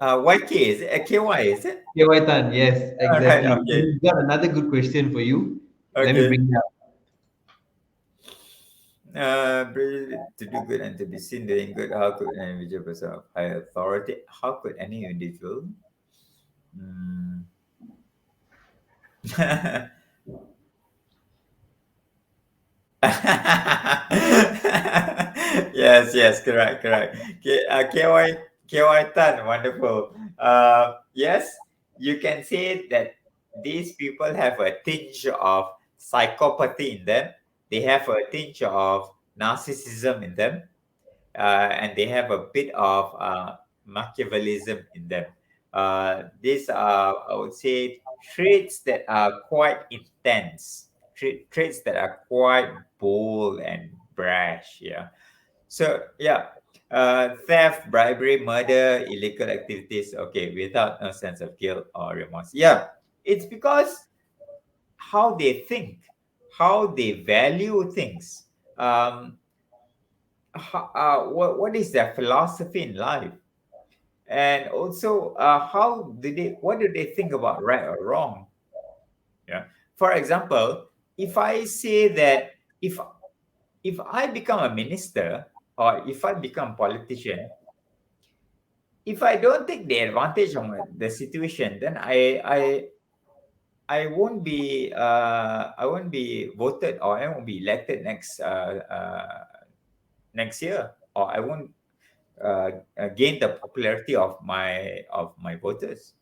YK, is it? KY, is it? KY Tan. Yes, All right. exactly. So Okay. we've got another good question for you. Let me Okay. bring it up. To do good and to be seen doing good. How could an individual person of high authority? How could any individual? Mm. Yes, yes, correct, correct. KY Tan, wonderful. Yes, you can say that these people have a tinge of psychopathy in them. They have a tinge of narcissism in them, and they have a bit of Machiavellism in them. These are, I would say, traits that are quite intense, traits that are quite bold and brash. Yeah. So yeah, theft, bribery, murder, illegal activities. Okay, without no sense of guilt or remorse. Yeah, it's because how they think, how they value things. Um, what is their philosophy in life, and also how do they what do they think about right or wrong. Yeah, for example, if I say that, if if I become a minister, or if I become politician, if I don't take the advantage of the situation, then I won't be voted, or I won't be elected next year, or I won't. gain the popularity of my voters.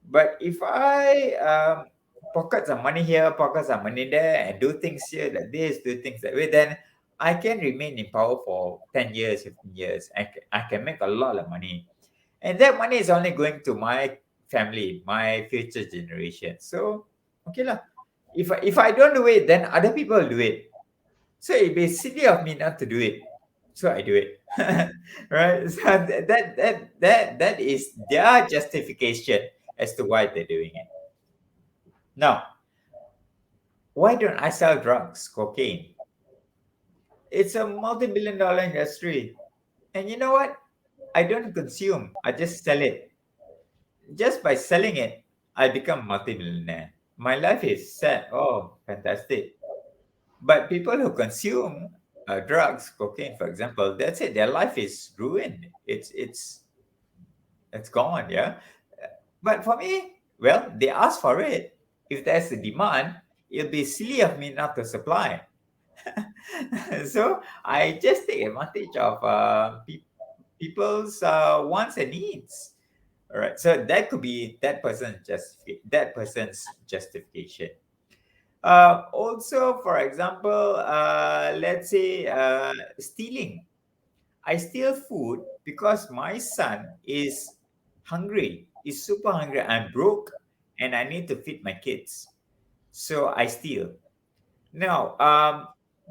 But if I pocket some money here, pocket some money there, and do things here like this, do things that way, then I can remain in power for 10 years, 15 years. I can make a lot of money, and that money is only going to my family, my future generation. So okay lah. If I don't do it, then other people will do it. So it'd be silly of me not to do it. So I do it. Right? So that is their justification as to why they're doing it. Now, why don't I sell drugs, cocaine? It's a multi-billion dollar industry. And you know what? I don't consume. I just sell it. Just by selling it, I become multi-millionaire. My life is set. Oh, fantastic. But people who consume drugs, cocaine, for example, that's it. Their life is ruined. It's gone. Yeah. But for me, well, they ask for it. If there's a demand, it'll be silly of me not to supply. So I just take advantage of people's wants and needs. All right. So that could be that person's justification. Also, for example, let's say stealing. I steal food because my son is hungry, is super hungry. I'm broke and I need to feed my kids. So I steal. Now,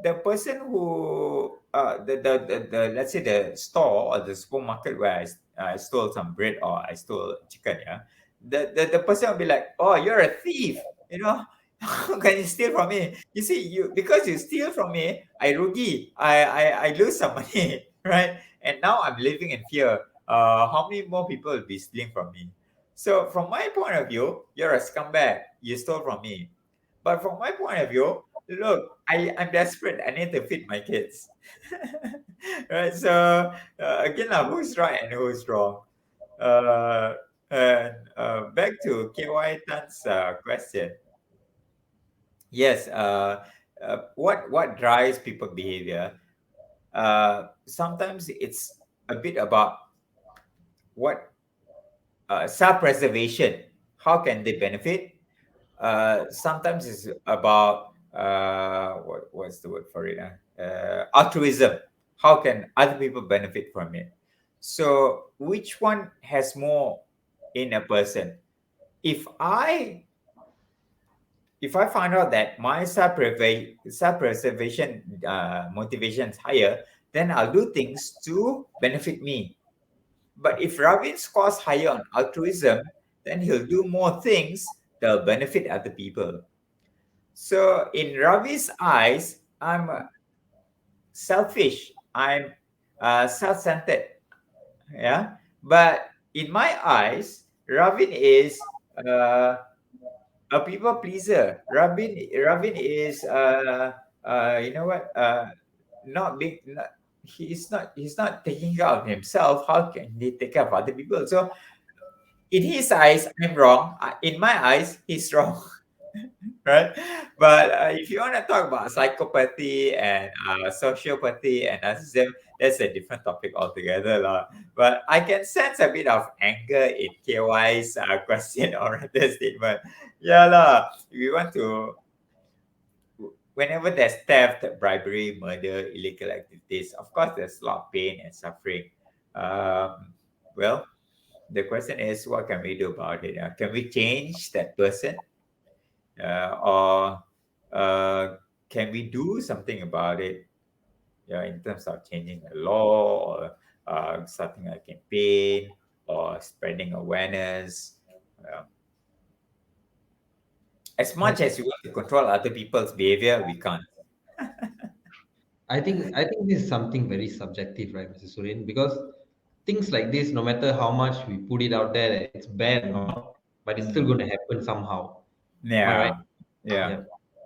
the person who, the let's say the store or the supermarket where I stole some bread or I stole chicken, yeah, the person will be like, "Oh, you're a thief," you know. How can you steal from me? You see, because you steal from me, I rugi, I lose some money, right? And now I'm living in fear. How many more people will be stealing from me? So from my point of view, you're a scumbag. You stole from me. But from my point of view, look, I'm desperate. I need to feed my kids. Right. So again, who's right and who's wrong? Uh, and back to KY Tan's question. Yes. What drives people behavior? Sometimes it's a bit about what self-preservation. How can they benefit? Sometimes it's about what's the word for it? Altruism. How can other people benefit from it? So, which one has more in a person? If I if I find out that my self-preservation motivation is higher, then I'll do things to benefit me. But if Ravin scores higher on altruism, then he'll do more things that'll benefit other people. So in Ravi's eyes, I'm selfish. I'm self-centered. Yeah. But in my eyes, Ravin is uh, a people pleaser. Ravin is you know what? Not big. Not, he's not taking care of himself. How can he take care of other people? So in his eyes, I'm wrong. In my eyes, he's wrong. Right? But if you want to talk about psychopathy and sociopathy and narcissism, that's a different topic altogether. Lah. But I can sense a bit of anger in KY's question or rather statement. Yeah, lah. We want to, whenever there's theft, bribery, murder, illegal activities, of course, there's a lot of pain and suffering. Well, the question is, what can we do about it? Can we change that person? Or can we do something about it, in terms of changing the law or starting a campaign or spreading awareness? Uh, as I, much as we want to control other people's behavior, we can't. I think this is something very subjective, right, Mr. Surin? Because things like this, no matter how much we put it out there that it's bad or not, but it's still Mm. going to happen somehow. Am I right? Yeah, yeah, Yeah.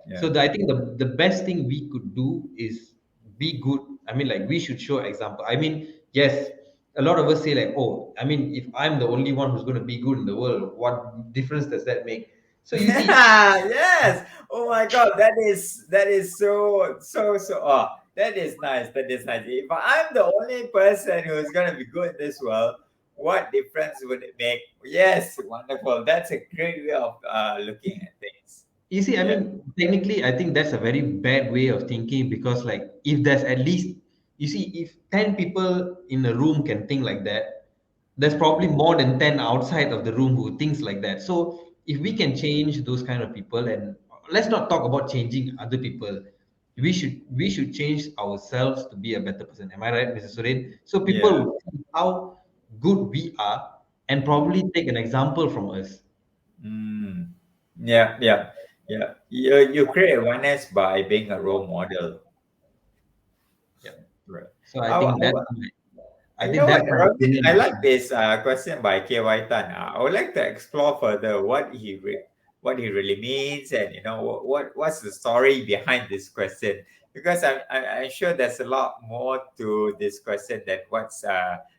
yeah. So I think the best thing we could do is be good. I mean, like we should show example. I mean, yes, a lot of us say like, oh, I mean, if I'm the only one who's going to be good in the world, what difference does that make? So you see, Yes. Oh my God, that is so. That is nice. That is nice. If I'm the only person who's gonna be good in this world, what difference would it make? Yes, wonderful. That's a great way of looking at things. You see, I Yeah. mean, technically, I think that's a very bad way of thinking because, like, if there's at least, you see, if 10 people in a room can think like that, there's probably more than 10 outside of the room who thinks like that. So, if we can change those kind of people, and let's not talk about changing other people, we should change ourselves to be a better person. Am I right, Mr. Surain? So people Yeah. will see how good we are and probably take an example from us. Mm. Yeah. Yeah. Yeah. You create awareness by being a role model. Yeah. Right. So I I, think I, that's I You think know what, that's my Robin? opinion. I like this question by KY Tan. I would like to explore further what he really means, and what's the story behind this question. Because I'm sure there's a lot more to this question than what's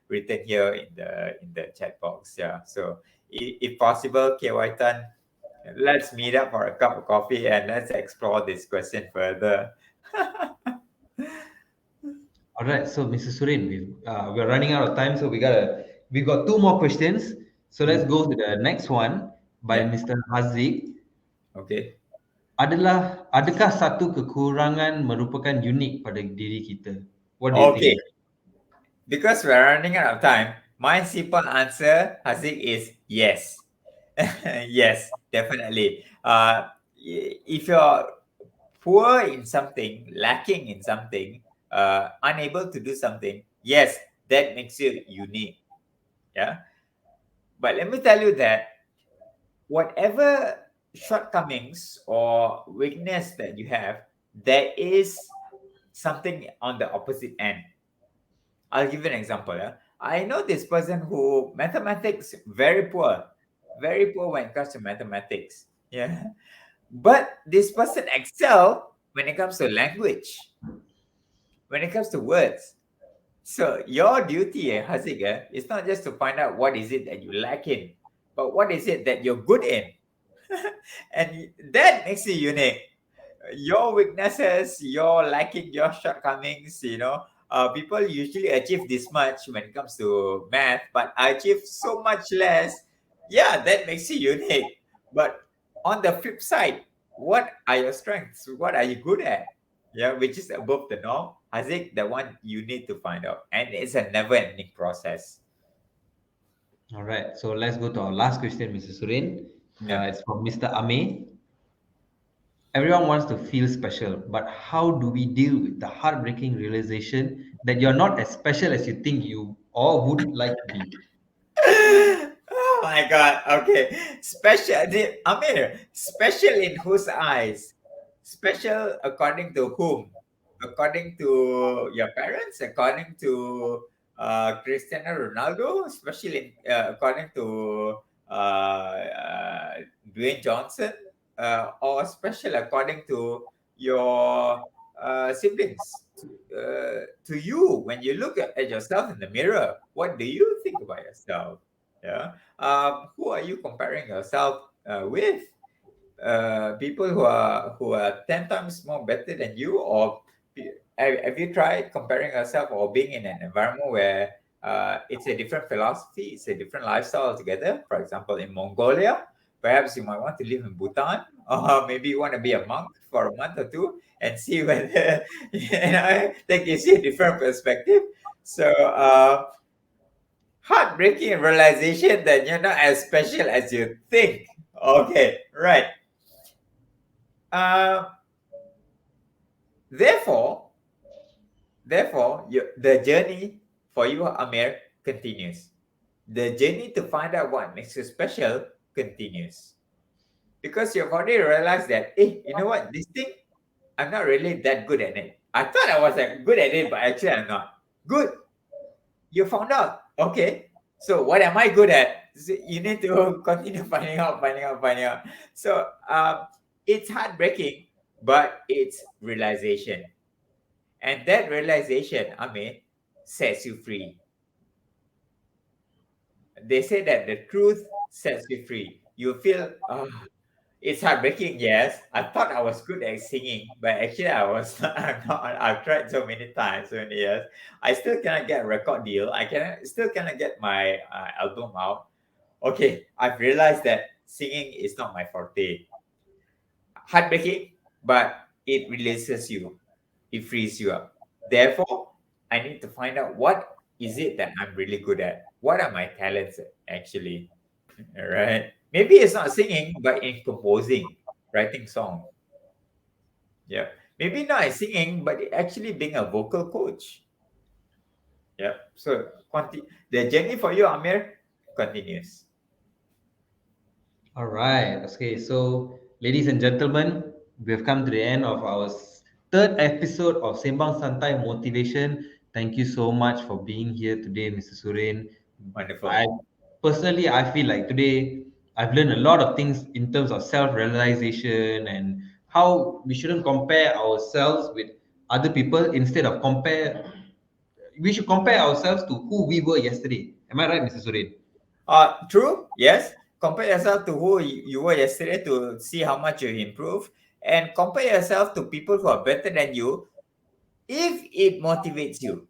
written here in the chat box. Yeah. So if possible, KY Tan, let's meet up for a cup of coffee and let's explore this question further. All right, so Mr. Surin, we're running out of time, so we got two more questions. So let's Mm. go to the next one by Yeah. Mr. Haziq. Okay. Adakah satu kekurangan merupakan unik pada diri kita? What do you think? Okay. Because we're running out of time, my simple answer, Haziq, is yes. Yes, definitely. If you're poor in something, lacking in something, unable to do something, yes, that makes you unique. Yeah. But let me tell you that whatever shortcomings or weakness that you have, there is something on the opposite end. I'll give you an example. Yeah? I know this person who mathematics very poor when it comes to mathematics. Yeah, but this person excel when it comes to language, when it comes to words. So your duty, Haziq, is not just to find out what is it that you lack in, but what is it that you're good in, and that makes you unique. Your weaknesses, your lacking, your shortcomings, people usually achieve this much when it comes to math, but I achieve so much less. Yeah, that makes you unique. But on the flip side, what are your strengths? What are you good at? Yeah, which is above the norm. I think the one you need to find out. And it's a never ending process. All right, so let's go to our last question, Mr. Surin. Yeah. It's from Mr. Ame. Everyone wants to feel special, but how do we deal with the heartbreaking realization that you're not as special as you think you or would like to be? Oh my god. Okay. Amir, special in whose eyes? Special according to whom? According to your parents? According to Cristiano Ronaldo? Especially according to Dwayne Johnson? Or special according to your siblings? To you, when you look at yourself in the mirror, what do you think about yourself? Yeah. Who are you comparing yourself with? People who are 10 times more better than you, or have you tried comparing yourself or being in an environment where it's a different philosophy, it's a different lifestyle altogether? For example, in Mongolia, perhaps you might want to live in Bhutan, or maybe you want to be a monk for a month or two and see whether that gives you a different perspective. So heartbreaking realization that you're not as special as you think. Okay, right. Uh, therefore, the journey for you, Amir, continues. The journey to find out what makes you special continues. Because you've already realized that, hey, you know what, this thing, I'm not really that good at it. I thought I was good at it, but actually I'm not. Good. You found out. Okay. So what am I good at? So you need to continue finding out. So it's heartbreaking, but it's realization. And that realization, I mean, sets you free. They say that the truth sets you free. You feel, It's heartbreaking, yes. I thought I was good at singing, but actually I was not. I'm not. I've tried so many times, so many years. I still cannot get a record deal. I still cannot get my album out. Okay, I've realized that singing is not my forte. Heartbreaking, but it releases you. It frees you up. Therefore, I need to find out what is it that I'm really good at. What are my talents actually? All right. Maybe it's not singing, but in composing, writing song. Yeah. Maybe not in singing, but actually being a vocal coach. Yeah. So the journey for you, Amir, continues. All right. Okay. So, ladies and gentlemen, we have come to the end of our third episode of Sembang Santai Motivation. Thank you so much for being here today, Mr. Surain. I Wonderful. personally, I feel like today I've learned a lot of things in terms of self-realization and how we shouldn't compare ourselves with other people. Instead of compare, we should compare ourselves to who we were yesterday. Am I right, Mr. Surain? True. Yes. Compare yourself to who you were yesterday to see how much you improve, and compare yourself to people who are better than you if it motivates you.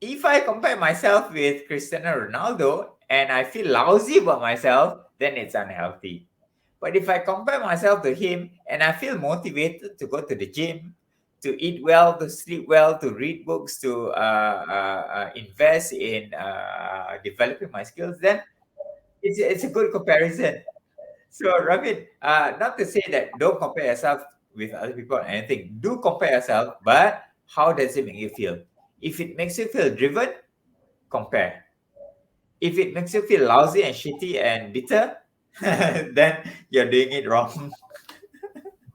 If I compare myself with Cristiano Ronaldo and I feel lousy about myself, then it's unhealthy. But if I compare myself to him and I feel motivated to go to the gym, to eat well, to sleep well, to read books, to invest in developing my skills, then it's a good comparison. So, Ravid, not to say that don't compare yourself with other people or anything. Do compare yourself, but how does it make you feel? If it makes you feel driven, compare. If it makes you feel lousy and shitty and bitter, then you're doing it wrong.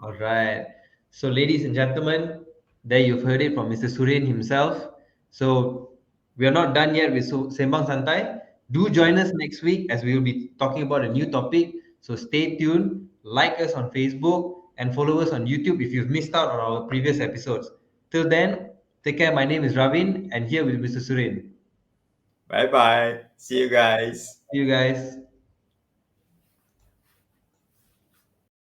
All right. So, ladies and gentlemen, there you've heard it from Mr. Surin himself. So, we are not done yet with Sembang Santai. Do join us next week as we will be talking about a new topic. So, stay tuned, like us on Facebook, and follow us on YouTube if you've missed out on our previous episodes. Till then, take care. My name is Ravin, and here with Mr. Surin. Bye bye. See you guys. See you guys.